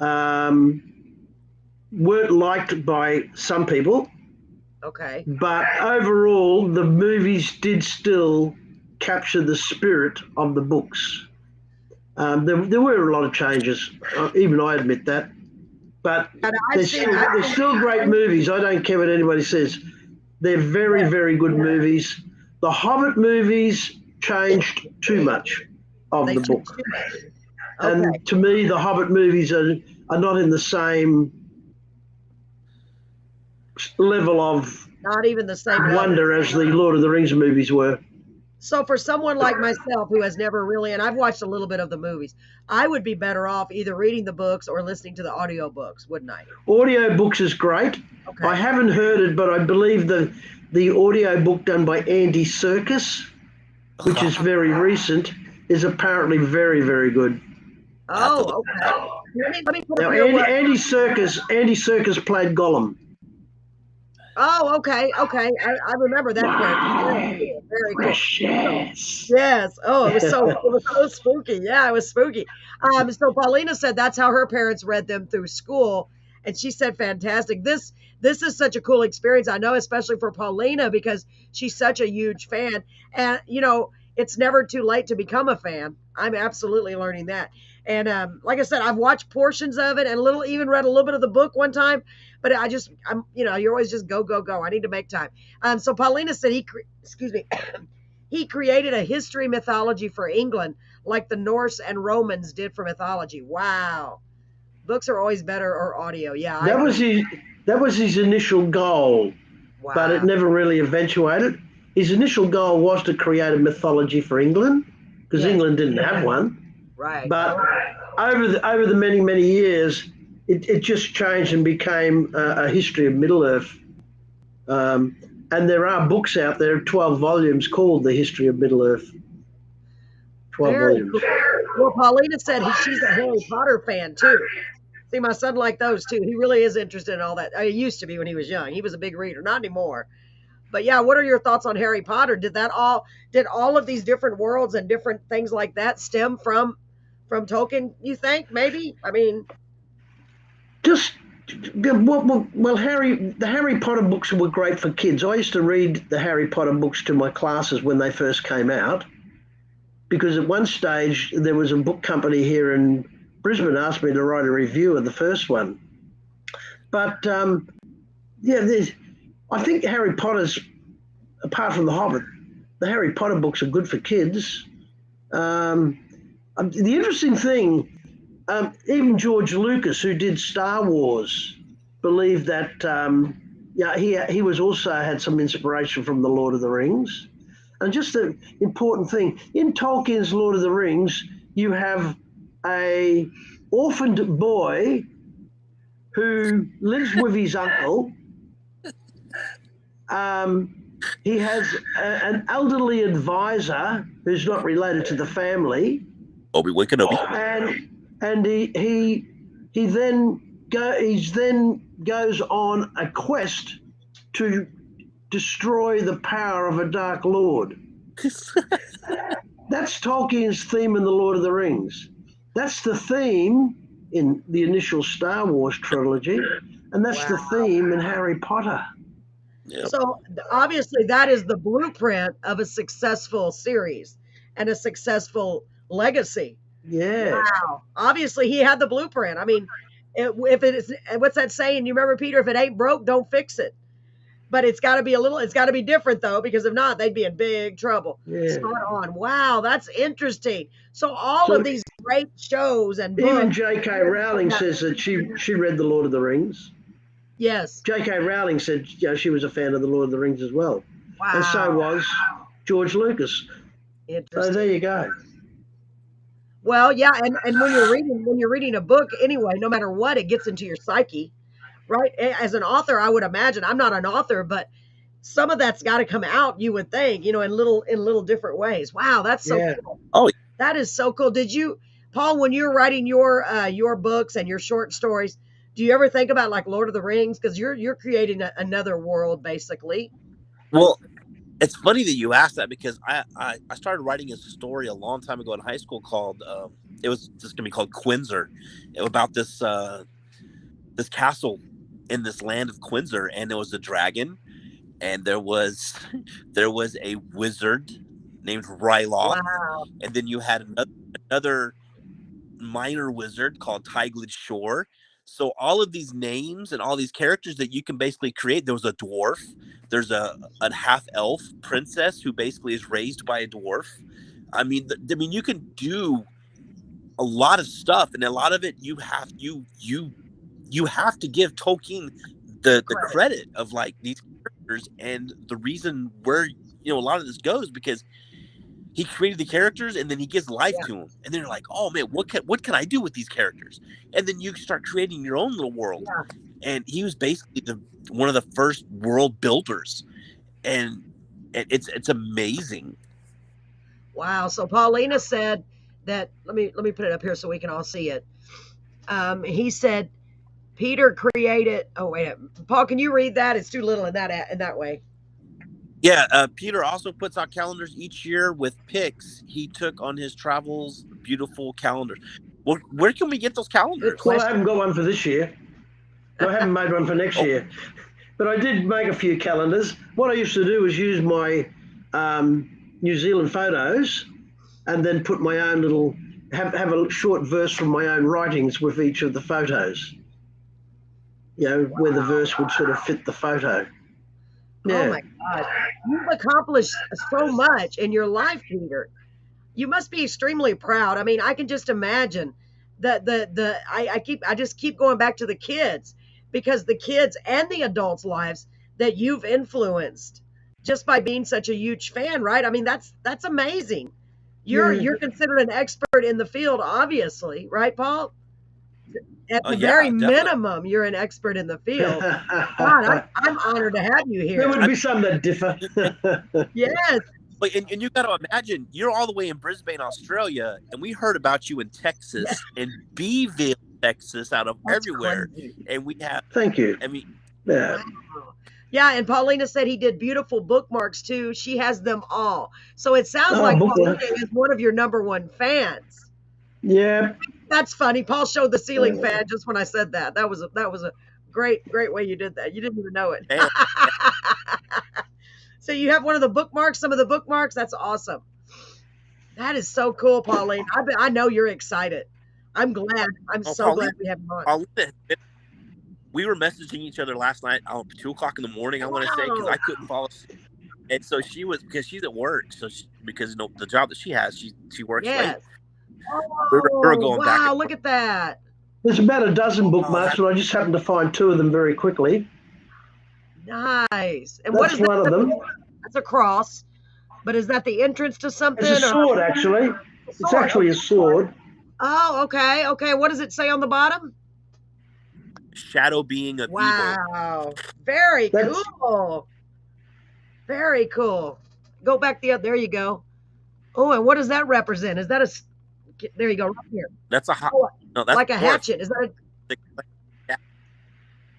um, weren't liked by some people, Okay. but overall, the movies did still capture the spirit of the books. There were a lot of changes, even I admit that, but And they're still great movies. I don't care what anybody says. They're very, very good movies. The Hobbit movies changed too much of they the changed book. too much. Okay. And to me, the Hobbit movies are not in the same level of Not even the same level. wonder as the Lord of the Rings movies were. So for someone like myself who has never really, and I've watched a little bit of the movies, I would be better off either reading the books or listening to the audio books, wouldn't I? Audio books is great. Okay. I haven't heard it, but I believe the audio book done by Andy Serkis, which is very recent, is apparently very, very good. Oh, okay. Let me put Now, up here what. Andy Serkis played Gollum. Oh, okay, okay. I remember that character. Very cool. Very cool. Precious. Yes. Oh, it was so spooky. Yeah, it was spooky. So Paulina said that's how her parents read them through school. And she said, fantastic. This is such a cool experience. I know, especially for Paulina, because she's such a huge fan. And, it's never too late to become a fan. I'm absolutely learning that. And like I said, I've watched portions of it and even read a little bit of the book one time. But you're always just go, go, go. I need to make time. So Paulina said excuse me, he created a history mythology for England like the Norse and Romans did for mythology. Wow. Books are always better, or audio. Yeah, I agree. That was his initial goal, but it Wow. never really eventuated. His initial goal was to create a mythology for England because Yes. England didn't have one. Right. But over the many years, it just changed and became a history of Middle Earth. And there are books out there, 12 volumes, called The History of Middle Earth. 12 Very volumes. cool. Well, Paulina said she's a Harry Potter fan too. See, my son liked those too. He really is interested in all that. He used to be when he was young. He was a big reader, not anymore. But yeah, what are your thoughts on Harry Potter? Did all of these different worlds and different things like that stem from Tolkien, you think? Maybe? I mean, Just well, the Harry Potter books were great for kids. I used to read the Harry Potter books to my classes when they first came out, because at one stage there was a book company here in Brisbane asked me to write a review of the first one. But I think Harry Potter's, apart from The Hobbit, the Harry Potter books are good for kids. The interesting thing, even George Lucas, who did Star Wars, believed that he was also had some inspiration from the Lord of the Rings. And just an important thing, in Tolkien's Lord of the Rings, you have a orphaned boy who lives with his uncle. He has an elderly advisor who's not related to the family. Obi-Wan Kenobi. And he then goes on a quest to destroy the power of a Dark Lord. That's Tolkien's theme in The Lord of the Rings. That's the theme in the initial Star Wars trilogy, and that's the theme in Harry Potter. Yep. So obviously that is the blueprint of a successful series and a successful legacy. Yeah. Wow. Obviously he had the blueprint. I mean, if it is, what's that saying? You remember, Peter, if it ain't broke, don't fix it. But it's got to be different though, because if not, they'd be in big trouble. Yeah. Spot on. Wow, that's interesting. So all of these great shows and books. Even J.K. Rowling says that she read The Lord of the Rings. Yes. J.K. Rowling said she was a fan of The Lord of the Rings as well. Wow. And so was George Lucas. So there you go. Well, yeah, and when you're reading a book anyway, no matter what, it gets into your psyche, right? As an author, I would imagine, I'm not an author, but some of that's got to come out, you would think, in little different ways. Wow, that's so cool. Oh, that is so cool. Did you, Paul, when you're writing your books and your short stories, do you ever think about like Lord of the Rings? Because you're creating another world, basically. Well, it's funny that you asked that, because I started writing a story a long time ago in high school called it was just gonna be called Quinzer, about this this castle in this land of Quinzer, and there was a dragon, and there was a wizard named Ryloth, Wow. and then you had another minor wizard called Tigrid Shore. So all of these names and all these characters that you can basically create. There was a dwarf. There's a half elf princess who basically is raised by a dwarf. I mean, you can do a lot of stuff, and a lot of it you have to give Tolkien the credit of like these characters, and the reason where a lot of this goes, because he created the characters and then he gives life to them, and then you're like, oh man, what can I do with these characters? And then you start creating your own little world. And he was basically one of the first world builders, and it's amazing. Wow. So Paulina said that, let me put it up here so we can all see it. He said Peter created, oh wait, Paul, can you read that? It's too little in that way. Yeah, Peter also puts out calendars each year with pics he took on his travels. Beautiful calendars. Well, where can we get those calendars? Well, I haven't got one for this year. I haven't made one for next year. But I did make a few calendars. What I used to do was use my New Zealand photos and then put my own little, have a short verse from my own writings with each of the photos. Where the verse would sort of fit the photo. Yeah. Oh my God. You've accomplished so much in your life, Peter. You must be extremely proud. I mean, I can just imagine that I just keep going back to the kids, because the kids and the adults' lives that you've influenced just by being such a huge fan, right? I mean, that's amazing. You're considered an expert in the field, obviously, right, Paul? At the Yeah, very definitely. minimum, you're an expert in the field. God, I'm honored to have you There here. would be some that differ. Yes, But and you got to imagine, you're all the way in Brisbane, Australia, and we heard about you in Texas, in Beeville, Texas, out of that's everywhere, crazy. and we have. Thank you. I mean, Yeah. Wow. Yeah, and Paulina said he did beautiful bookmarks too. She has them all. So it sounds Oh, like Paulina bookmarks. is one of your number one fans. Yeah. That's funny. Paul showed the ceiling fan just when I said that. That was a great way you did that. You didn't even know it. hey, So you have one of the bookmarks, some of the bookmarks. That's awesome. That is so cool, Pauline. I know you're excited. I'm glad. I'm oh, so glad we have you on. Paulina, we were messaging each other last night, 2 o'clock in the morning, I want to say, because I couldn't fall asleep. And so she was, because she's at work, so because the job that she has, she works late. Yes. We were Oh, going back. wow, look at that. There's about a dozen bookmarks, that- but I just happened to find 2 of them very quickly. Nice. And what That's is one of that? them. That's a cross. But is that the entrance to something? It's a sword, actually. It's actually a sword. Oh, okay. Okay. What does it say on the bottom? Shadow being of evil. Wow. Very cool. Very cool. Go back there you go. Oh, and what does that represent? Is that there you go, right here. That's a no, that's like a hatchet. Is that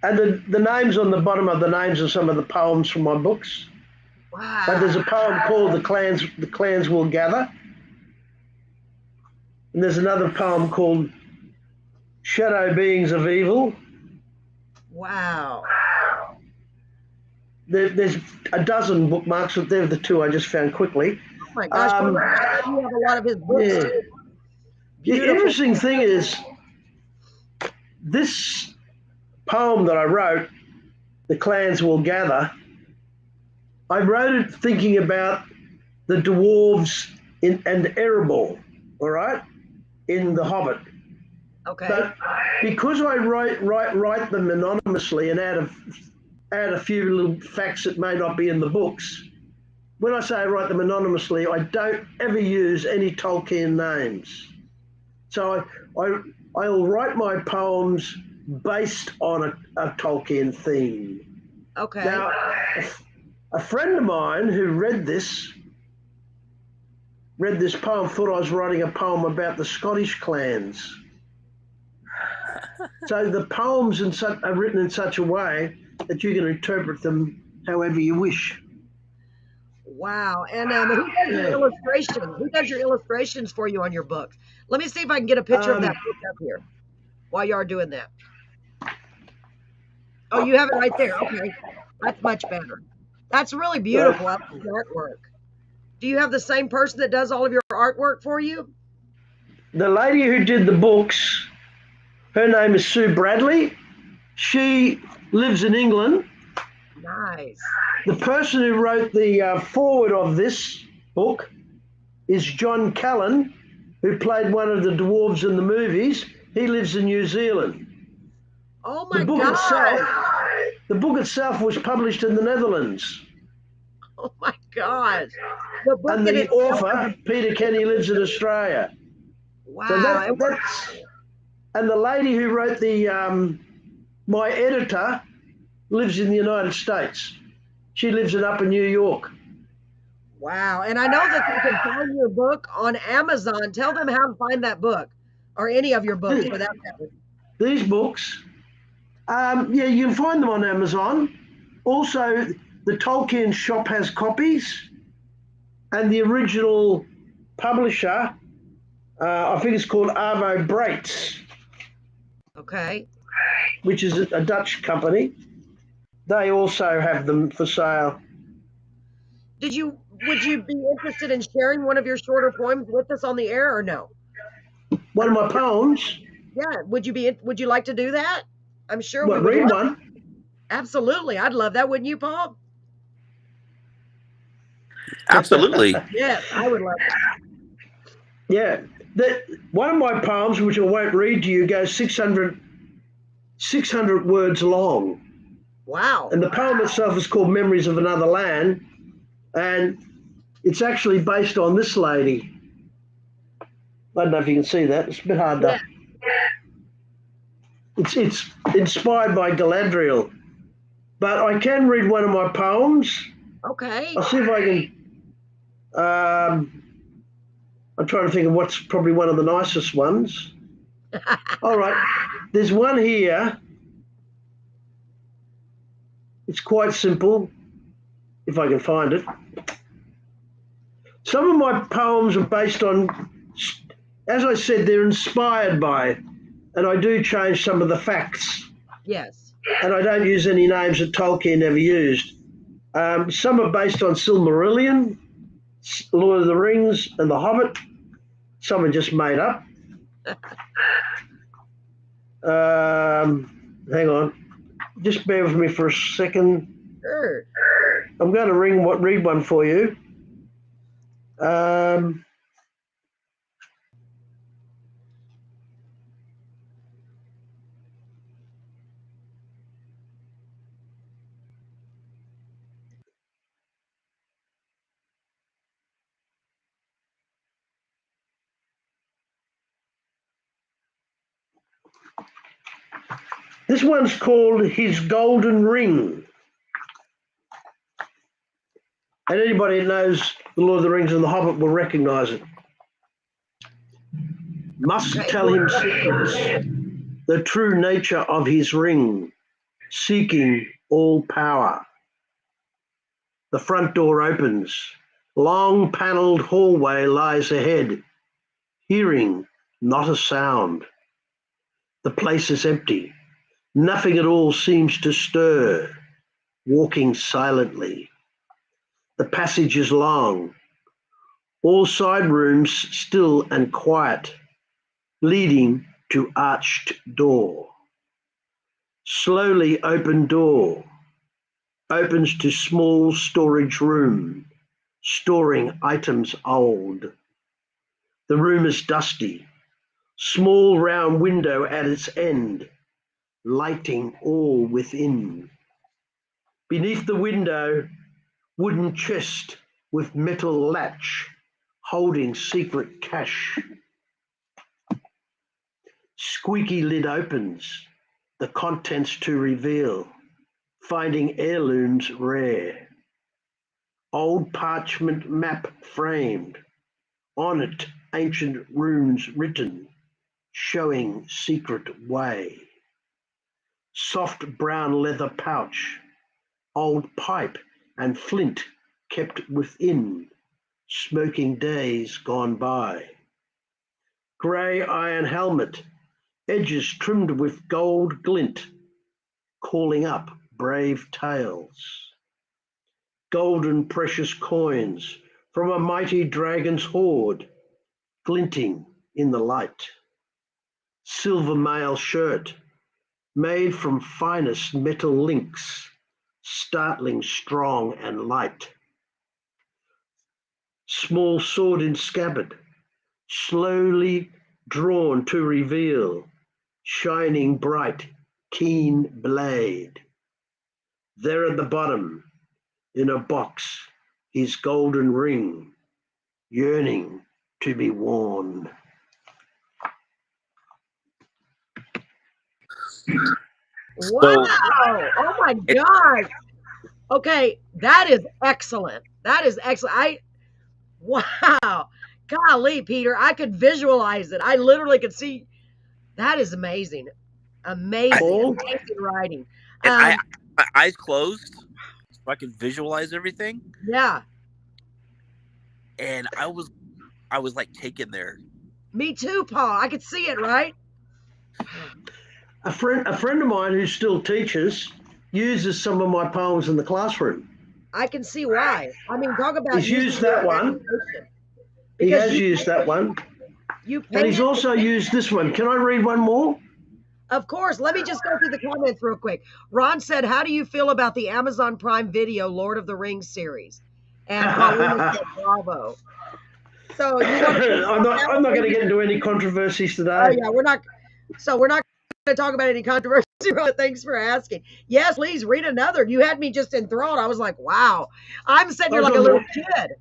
And the names on the bottom of the names are some of the poems from my books. wow. But there's a poem called The Clans Will Gather. And there's another poem called Shadow Beings of Evil. Wow. There's a dozen bookmarks, but they're the 2 I just found quickly. Oh my gosh, you have a lot of his books too. The interesting thing is, this poem that I wrote, The Clans Will Gather, I wrote it thinking about the dwarves and Erebor, all right, in The Hobbit. Okay. But because I write them anonymously and add a few little facts that may not be in the books, when I say I write them anonymously, I don't ever use any Tolkien names. So I'll write my poems based on a Tolkien theme. Okay. Now, a friend of mine who read this poem thought I was writing a poem about the Scottish clans. So the poems are written in such a way that you can interpret them however you wish. Wow. And who does your illustrations? Who does your illustrations for you on your books? Let me see if I can get a picture of that book up here while you are doing that. Oh, you have it right there. Okay. That's much better. That's really beautiful. I love the artwork. Do you have the same person that does all of your artwork for you? The lady who did the books, her name is Sue Bradley. She lives in England. Nice. The person who wrote the foreword of this book is John Callan, who played one of the dwarves in the movies. He lives in New Zealand. Oh my God. The book itself was published in the Netherlands. Oh my gosh. And the author, Peter Kenny, lives in Australia. Wow. So that's, and the lady who wrote my editor lives in the United States. She lives in Upper New York. Wow. And I know that you can find your book on Amazon. Tell them how to find that book, or any of your books for that matter. These books, you can find them on Amazon. Also, the Tolkien shop has copies, and the original publisher, I think it's called Arvo Brates. Okay. which is a Dutch company. They also have them for sale. Would you be interested in sharing one of your shorter poems with us on the air or no? One of my poems. Yeah, would you like to do that? I'm sure we What, would read love. one? Absolutely. I'd love that, wouldn't you, Paul? Absolutely. Yes, I would love that. Yeah. One of my poems, which I won't read to you, goes 600 words long. Wow. And the poem itself is called Memories of Another Land. And it's actually based on this lady. I don't know if you can see that. It's a bit hard to. It's inspired by Galadriel. But I can read one of my poems. Okay. I'll see if I can. I'm trying to think of what's probably one of the nicest ones. All right. There's one here. It's quite simple, if I can find it. Some of my poems are based on, as I said, they're inspired by, and I do change some of the facts. Yes. And I don't use any names that Tolkien never used. Some are based on Silmarillion, Lord of the Rings, and The Hobbit. Some are just made up. Hang on. Just bear with me for a second. Sure. I'm going to read one for you. This one's called His Golden Ring. And anybody who knows The Lord of the Rings and The Hobbit will recognise it. Must tell him secrets, the true nature of his ring, seeking all power. The front door opens. Long panelled hallway lies ahead. Hearing not a sound. The place is empty. Nothing at all seems to stir. Walking silently. The passage is long. All side rooms still and quiet, leading to arched door. Slowly open door. Opens to small storage room, storing items old. The room is dusty. Small round window at its end, lighting all within. Beneath the window, wooden chest with metal latch, holding secret cash. Squeaky lid opens, the contents to reveal, finding heirlooms rare. Old parchment map framed, on it ancient runes written, showing secret way. Soft brown leather pouch, old pipe and flint kept within, smoking days gone by. Grey iron helmet, edges trimmed with gold glint, calling up brave tales. Golden precious coins from a mighty dragon's hoard, glinting in the light. Silver mail shirt, made from finest metal links, startling strong and light. Small sword in scabbard, slowly drawn to reveal, shining bright, keen blade. There at the bottom, in a box, his golden ring, yearning to be worn. Wow. Oh my gosh. Okay, that is excellent. That is excellent. Wow. Golly, Peter, I could visualize it. I literally could see. That is amazing. Amazing writing. And my eyes closed so I can visualize everything. Yeah. And I was like taken there. Me too, Paul. I could see it, right? A friend of mine who still teaches uses some of my poems in the classroom. I can see why. I mean, talk about He's using used your that one. imagination. He Because has used that one. you And he's painted, also used this one. Can I read one more? of course. Let me just go through the comments real quick. Ron said, "How do you feel about the Amazon Prime Video Lord of the Rings series?" And Paulina said, "Bravo." So you want to talk I'm about not. that I'm one, not going to maybe? get into any controversies Oh today. yeah, we're not. So we're not going to talk about any controversy. Ron. Thanks for asking. Yes, please read another. You had me just enthralled. I was like, wow. I'm sitting I here was like a on little the kid.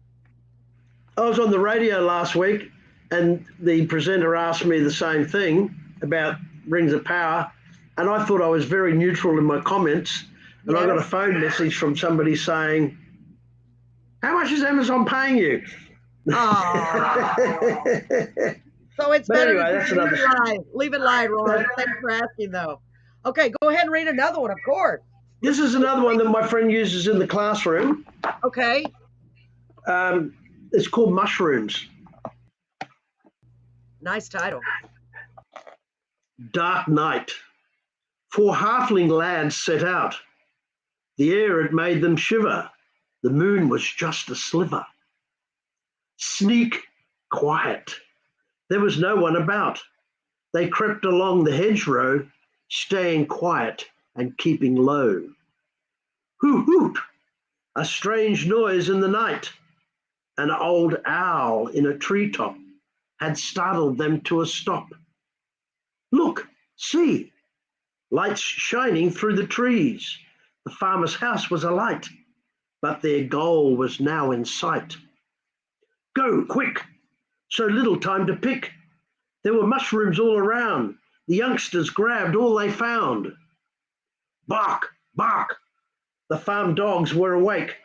I was on the radio last week, and the presenter asked me the same thing about Rings of Power, and I thought I was very neutral in my comments. And I got a Yes. phone message from somebody saying, "How much is Amazon paying you?" Oh. So it's But better to anyway, just that's leave another. it live. Leave it live, Ron. That, Thanks for asking, though. Okay, go ahead and read another one, of course. this is another one that my friend uses in the classroom. Okay. It's called Mushrooms. Nice title. Dark night. Four halfling lads set out. The air had made them shiver. The moon was just a sliver. Sneak, quiet. There was no one about. They crept along the hedgerow, staying quiet and keeping low. Hoot, hoot, a strange noise in the night. An old owl in a treetop had startled them to a stop. Look, see, lights shining through the trees. The farmer's house was alight, but their goal was now in sight. Go, quick! So little time to pick. There were mushrooms all around. The youngsters grabbed all they found. Bark, bark! The farm dogs were awake.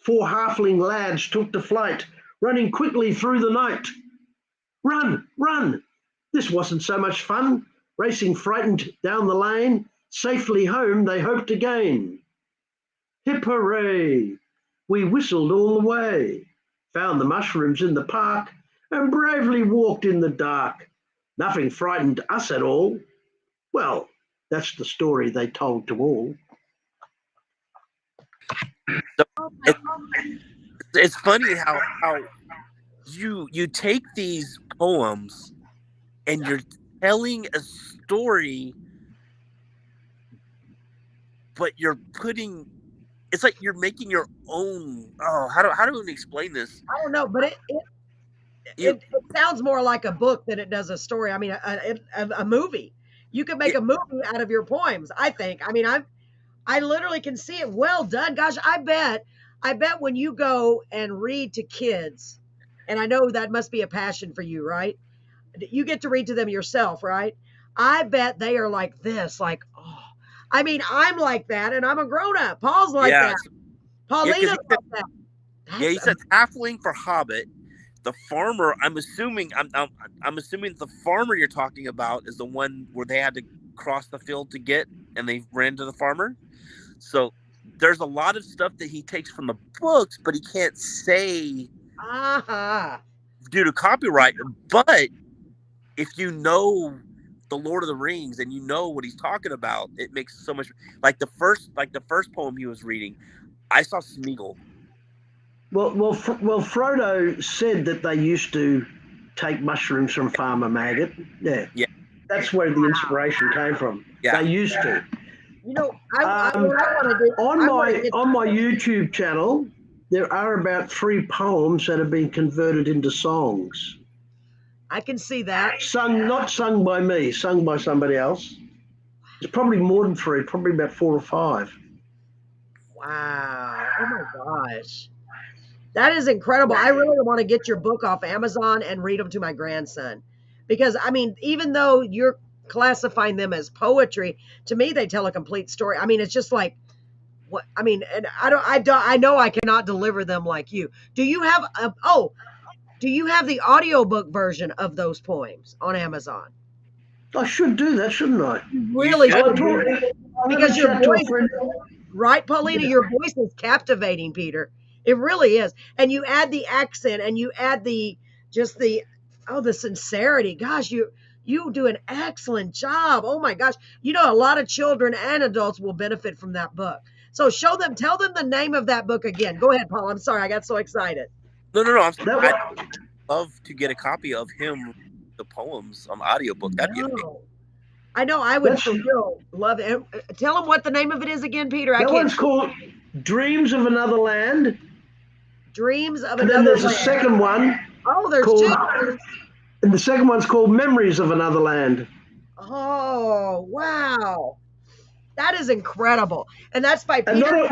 Four halfling lads took to flight, running quickly through the night. Run, run! This wasn't so much fun. Racing frightened down the lane, safely home they hoped to gain. Hip hooray! We whistled all the way, found the mushrooms in the park, and bravely walked in the dark. Nothing frightened us at all. Well, that's the story they told to all. So it, it's funny how you take these poems and you're telling a story, but you're putting it's like you're making your own. Oh, how do we explain this? I don't know, but You it sounds more like a book than it does a story. I mean, a movie. You could make it, a movie out of your poems, I think. I mean, I literally can see it. Well done. Gosh, I bet when you go and read to kids, and I know that must be a passion for you, right? You get to read to them yourself, right? I bet they are like this, like, oh, I mean, I'm like that, and I'm a grown up. Paul's like yeah that. because Paulina's like that. he That's said halfling for Hobbit. The farmer, I'm assuming the farmer you're talking about is the one where they had to cross the field to get, and they ran to the farmer. So there's a lot of stuff that he takes from the books, but he can't say uh-huh. due to copyright. But if you know the Lord of the Rings and you know what he's talking about, it makes so much. Like the first poem he was reading, I saw Smeagol. Well, Frodo said that they used to take mushrooms from Farmer Maggot. Yeah, Yeah, that's where the inspiration came from. yeah. They used to. You know, Um, what I want to do, on I want to my get on my YouTube channel, there are about 3 poems that have been converted into songs. I can see that. Not sung by me, sung by somebody else. It's probably more than 3, probably about 4 or 5. Wow. Oh my gosh. That is incredible. I really want to get your book off Amazon and read them to my grandson. Because I mean, even though you're classifying them as poetry, to me they tell a complete story. I mean, it's just like what I mean, and I know I cannot deliver them like you. Do you have the audiobook version of those poems on Amazon? I should do that, shouldn't I? You You really should. I'll, should, talk, Peter. I'll have a Because your chat to a voice, friend. right, Paulina, your voice is captivating, Peter. It really is. And you add the accent and you add the just the oh, the sincerity. Gosh, You do an excellent job. Oh my gosh. You know, a lot of children and adults will benefit from that book. So tell them the name of that book again. Go ahead, Paul. I'm sorry. I got so excited. No. That I'd one, love to get a copy of him, the poems on audiobook. That'd be amazing. No. I know I would that's for real love it. Tell them what the name of it is again, Peter. I that can't one's see. called Dreams of Another Land, Dreams of and then Another there's a Land. second one Oh, there's called, two. and the second one's called Memories of Another Land. Oh, wow. That is incredible. And that's by And Peter.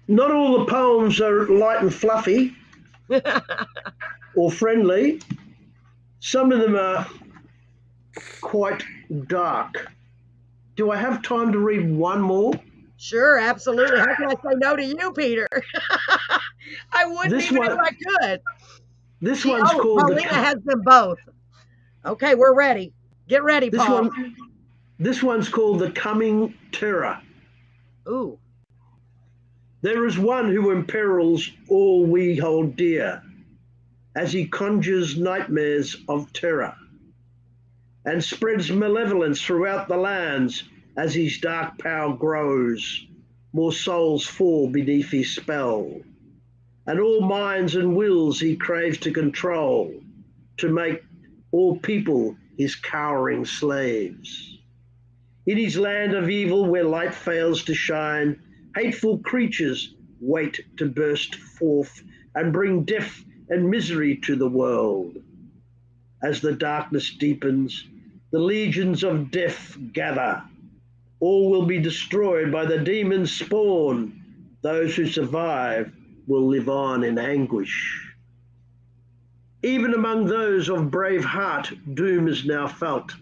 not all the poems are light and fluffy or friendly. Some of them are quite dark. Do I have time to read one more? Sure, absolutely. How can I say no to you, Peter? I wouldn't This even if one, I could. this one's called Paulina has them both. Okay, we're ready. Get ready, this Paul. one. This one's called The Coming Terror. Ooh. There is one who imperils all we hold dear, as he conjures nightmares of terror, and spreads malevolence throughout the lands as his dark power grows. More souls fall beneath his spell, and all minds and wills he craves to control, to make all people his cowering slaves. In his land of evil, where light fails to shine, hateful creatures wait to burst forth and bring death and misery to the world. As the darkness deepens, the legions of death gather. All will be destroyed by the demon's spawn. Those who survive will live on in anguish. Even among those of brave heart, doom is now felt.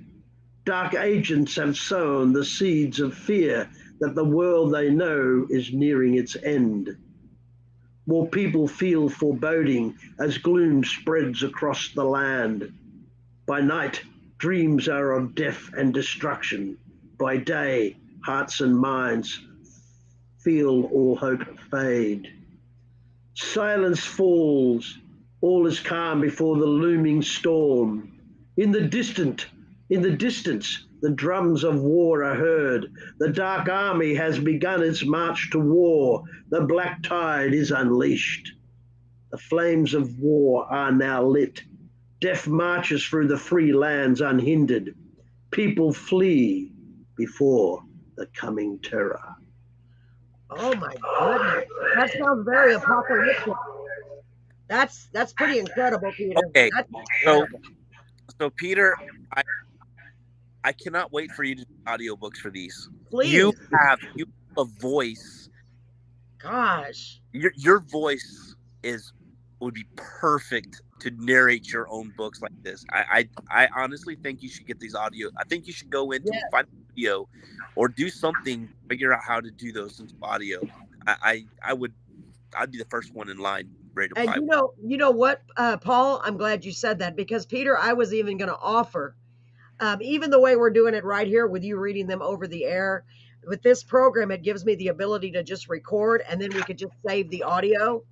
Dark agents have sown the seeds of fear that the world they know is nearing its end. More people feel foreboding as gloom spreads across the land. By night, dreams are of death and destruction. By day, hearts and minds feel all hope fade. Silence falls, all is calm before the looming storm. In the distance, the drums of war are heard. The dark army has begun its march to war. The black tide is unleashed. The flames of war are now lit. Death marches through the free lands unhindered. People flee before the coming terror. Oh my goodness. That sounds very apocalyptic. That's pretty incredible, Peter. Okay, That's so incredible. Peter, I cannot wait for you to do audiobooks for these. Please. You have a voice. Gosh. Your voice would be perfect to narrate your own books like this. I honestly think you should get these audio. I think you should go into find a video or do something, figure out how to do those into audio. I'd be the first one in line ready to And buy. you know what, Paul? I'm glad you said that because Peter, I was even going to offer, even the way we're doing it right here with you reading them over the air. With this program, it gives me the ability to just record, and then we could just save the audio.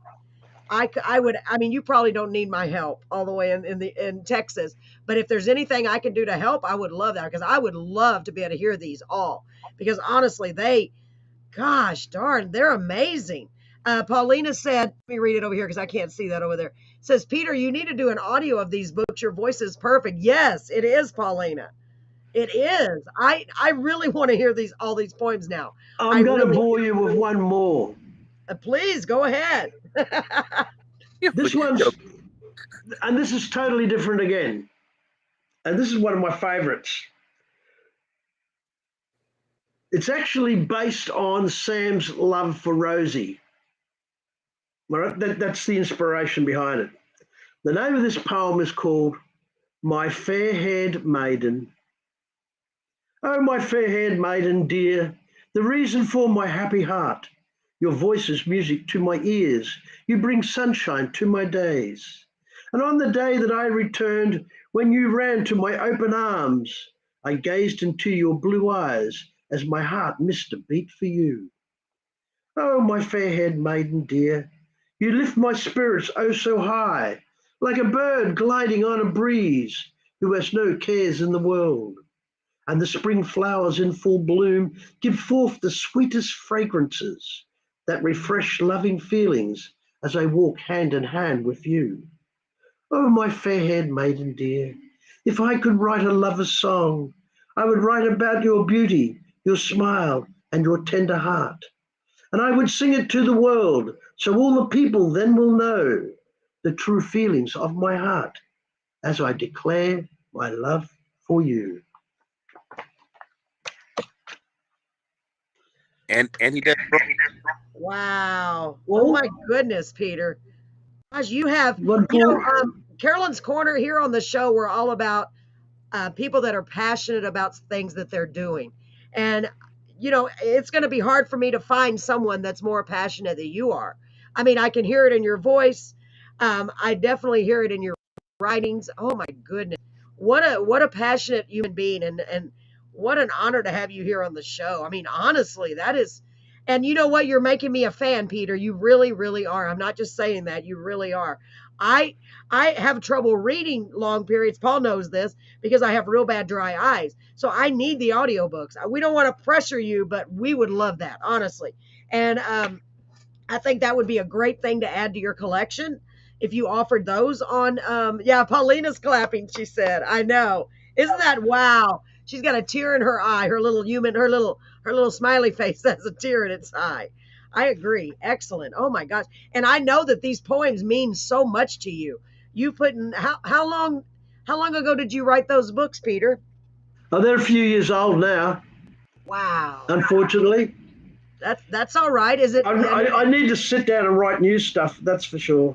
I would. I mean, you probably don't need my help all the way in Texas, but if there's anything I can do to help, I would love that because I would love to be able to hear these all. Because honestly, gosh darn, they're amazing. Paulina said, let me read it over here because I can't see that over there. It says, Peter, you need to do an audio of these books. Your voice is perfect. Yes, it is, Paulina. It is. I really want to hear all these poems now. I'm going to bore you with one more. Please go ahead. This one's, and this is totally different again. And this is one of my favorites. It's actually based on Sam's love for Rosie. All right, that's the inspiration behind it. The name of this poem is called My Fair-Haired Maiden. Oh, my fair-haired maiden dear, the reason for my happy heart. Your voice is music to my ears. You bring sunshine to my days. And on the day that I returned, when you ran to my open arms, I gazed into your blue eyes as my heart missed a beat for you. Oh, my fair-haired maiden dear, you lift my spirits oh so high, like a bird gliding on a breeze. who has no cares in the world. And the spring flowers in full bloom give forth the sweetest fragrances that refresh loving feelings as I walk hand in hand with you. Oh, my fair-haired maiden dear, if I could write a lover's song, I would write about your beauty, your smile, and your tender heart. And I would sing it to the world, so all the people then will know the true feelings of my heart as I declare my love for you. And he does. Wow. Oh Well, my goodness, Peter. Gosh, you have, one Paul, Carolyn's Corner here on the show, we're all about people that are passionate about things that they're doing. And, it's going to be hard for me to find someone that's more passionate than you are. I mean, I can hear it in your voice. I definitely hear it in your writings. Oh my goodness. What a passionate human being, and what an honor to have you here on the show. I mean, honestly, that is, and you know what? You're making me a fan, Peter. You really, really are. I'm not just saying that. You really are. I I have trouble reading long periods. Paul knows this because I have real bad dry eyes. So I need the audiobooks. We don't want to pressure you, but we would love that, honestly. And I think that would be a great thing to add to your collection if you offered those on. Yeah, Paulina's clapping. She said, "I know." Isn't that wow? She's got a tear in her eye. Her little smiley face has a tear in its eye. I agree. Excellent. Oh my gosh. And I know that these poems mean so much to you. You put in how long ago did you write those books, Peter? oh, they're a few years old now, Wow. unfortunately. That's all right. Is it I need to sit down and write new stuff, that's for sure.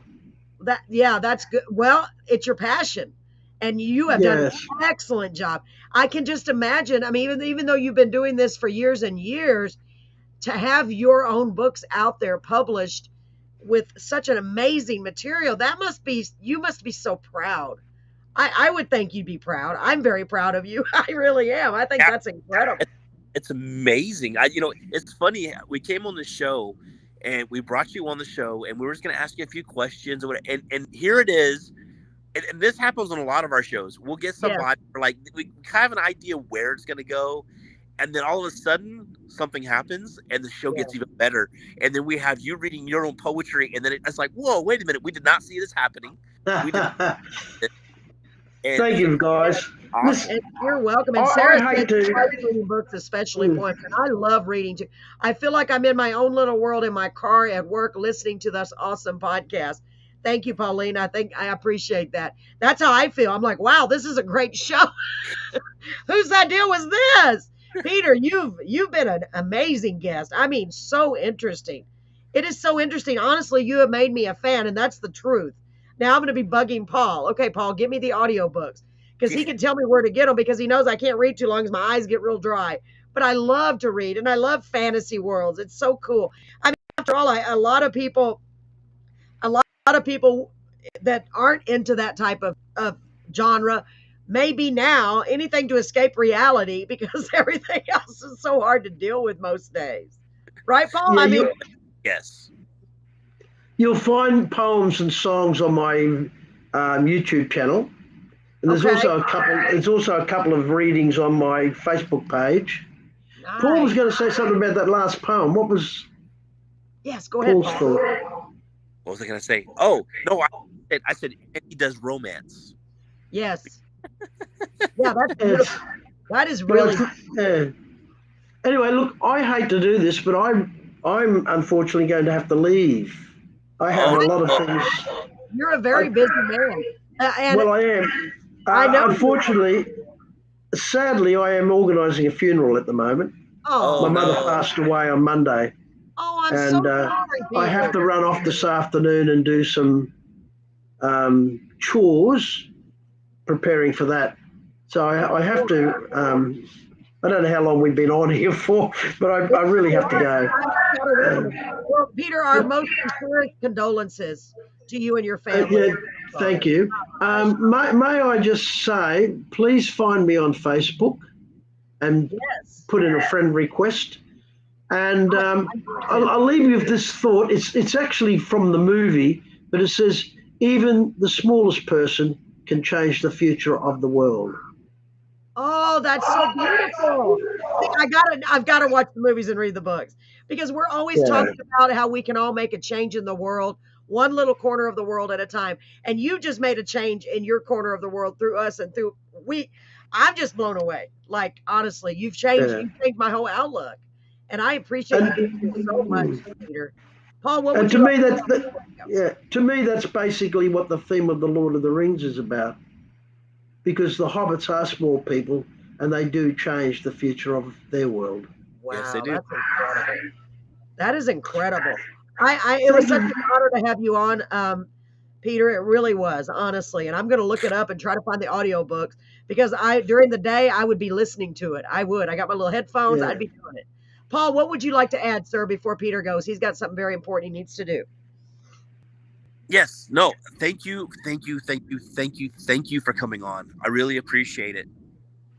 yeah, that's good. Well, it's your passion. And you have done an Yes. excellent job. I can just imagine. I mean, even though you've been doing this for years and years, to have your own books out there published with such an amazing material, you must be so proud. I would think you'd be proud. I'm very proud of you. I really am. I think Yeah, that's incredible. it's amazing. It's funny. We came on the show, and we brought you on the show, and we were just going to ask you a few questions, or whatever, and here it is. And this happens on a lot of our shows. We'll get Yes. somebody like we have an idea where it's going to go, and then all of a sudden something happens, and the show gets Yeah. even better. And then we have you reading your own poetry, and then it's like, whoa, wait a minute, we did not see this happening. We did, and Thank you, guys. awesome. Listen, And you're welcome. And I Sarah hate said to- she likes reading books, especially poems. And I love reading too. I feel like I'm in my own little world in my car at work listening to this awesome podcast. Thank you, Pauline. I appreciate that. That's how I feel. I'm like, wow, this is a great show. Whose idea was this? Peter, you've been an amazing guest. I mean, so interesting. It is so interesting. Honestly, you have made me a fan, and that's the truth. Now I'm going to be bugging Paul. Okay, Paul, get me the audiobooks because he can tell me where to get them because he knows I can't read too long because my eyes get real dry. But I love to read, and I love fantasy worlds. It's so cool. I mean, after all, a lot of people that aren't into that type of genre, maybe now anything to escape reality because everything else is so hard to deal with most days. Right, Paul? Yeah, I mean, Yes. you'll find poems and songs on my YouTube channel, and there's Okay. also a couple. There's also a couple of readings on my Facebook page. Paul was nice. going to say something about that last poem. What was Yes, go ahead, Paul's Paul. thought? What was I going to say? Oh no, I said he does romance. Yes. Yeah, that's Yes. beautiful. That is Well, really yeah. Anyway, look, I hate to do this, but I'm unfortunately going to have to leave. I have a lot of things. you're a very busy man. And Well, I am. I know. Unfortunately, sadly, I am organising a funeral at the moment. Oh, My mother no. passed away on Monday, I'm and so sorry, I have Peter. to run off this afternoon and do some chores preparing for that. So I have to. I don't know how long we've been on here for, but I really have to go. Well, Peter, our most sincerest condolences to you and your family. Yeah, thank you. May I just say, please find me on Facebook and Yes. put in a friend request. And I'll leave you with this thought. It's actually from the movie, but it says, even the smallest person can change the future of the world. Oh, that's so beautiful. See, I've got to watch the movies and read the books because we're always Yeah. talking about how we can all make a change in the world, one little corner of the world at a time. And you just made a change in your corner of the world through us and through we. I'm just blown away. Like honestly, Yeah. you've changed my whole outlook, and I appreciate you being here so much, Peter. Paul, what And would to you me, like to me, that's basically what the theme of the Lord of the Rings is about. Because the hobbits are small people, and they do change the future of their world. Yes, they Wow, do. that's incredible. That is incredible. It was Thank such you. an honor to have you on, Peter. It really was, honestly. And I'm going to look it up and try to find the audiobooks because during the day, I would be listening to it. I would. I got my little headphones. Yeah. I'd be doing it. Paul, what would you like to add, sir, before Peter goes? He's got something very important he needs to do. Yes. No. Thank you. Thank you. Thank you. Thank you. Thank you for coming on. I really appreciate it.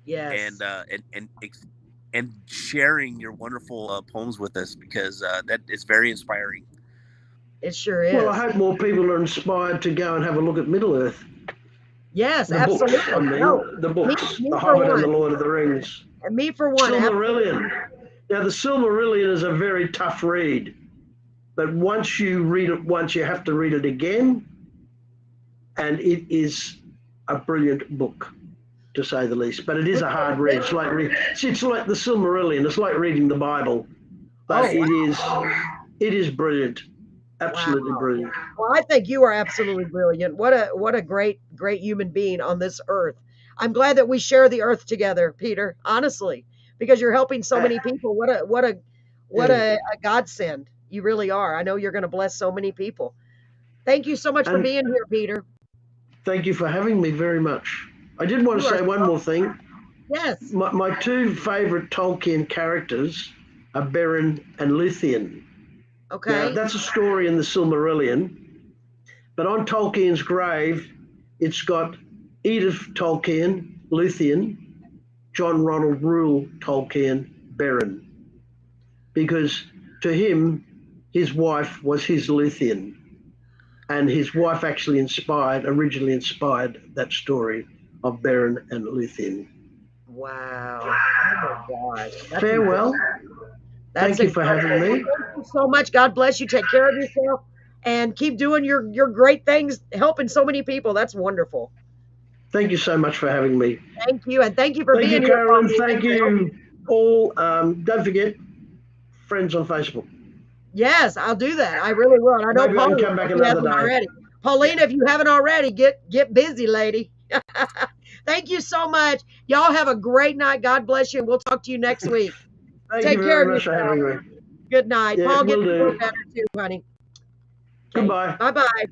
Yes. And sharing your wonderful poems with us because that is very inspiring. It sure is. Well, I hope more people are inspired to go and have a look at Middle Earth. Yes, The absolutely. books, I mean, No, the books, me The for Hobbit and the one. Lord of the Rings. And me for one. Silmarillion. Now, the Silmarillion is a very tough read, but once you read it once, you have to read it again, and it is a brilliant book, to say the least. But it is a hard read. It's like the Silmarillion. It's like reading the Bible, but it is brilliant, absolutely Wow. brilliant. Well, I think you are absolutely brilliant. What a great human being on this earth. I'm glad that we share the earth together, Peter. Honestly, because you're helping so many people. What a godsend. You really are. I know you're going to bless so many people. Thank you so much for And being here, Peter. thank you for having me very much. I did want to You are say one more thing. Yes. My two favourite Tolkien characters are Beren and Luthien. Now, Okay. that's a story in the Silmarillion, but on Tolkien's grave, it's got Edith Tolkien, Luthien, John Ronald Reuel Tolkien, Beren, because to him, his wife was his Luthien, and his wife actually originally inspired that story of Beren and Luthien. Wow. Oh my gosh. That's Farewell. That's Thank you for having me. Thank you so much. God bless you. Take care of yourself and keep doing your great things, helping so many people. That's wonderful. Thank you so much for having me. Thank you. And thank you for Thank being you, here. Carolyn. Paul. Thank you all. Don't forget, friends on Facebook. Yes, I'll do that. I really will. And I know Maybe I Paul can come back if he another hasn't day. already. Paulina, if you haven't already, get busy, lady. Thank you so much. Y'all have a great night. God bless you, and we'll talk to you next week. Thank Take you care very of much for yourself. having me. Good night. Yeah, Paul, get will to feel do. better too, honey. Goodbye. Bye-bye.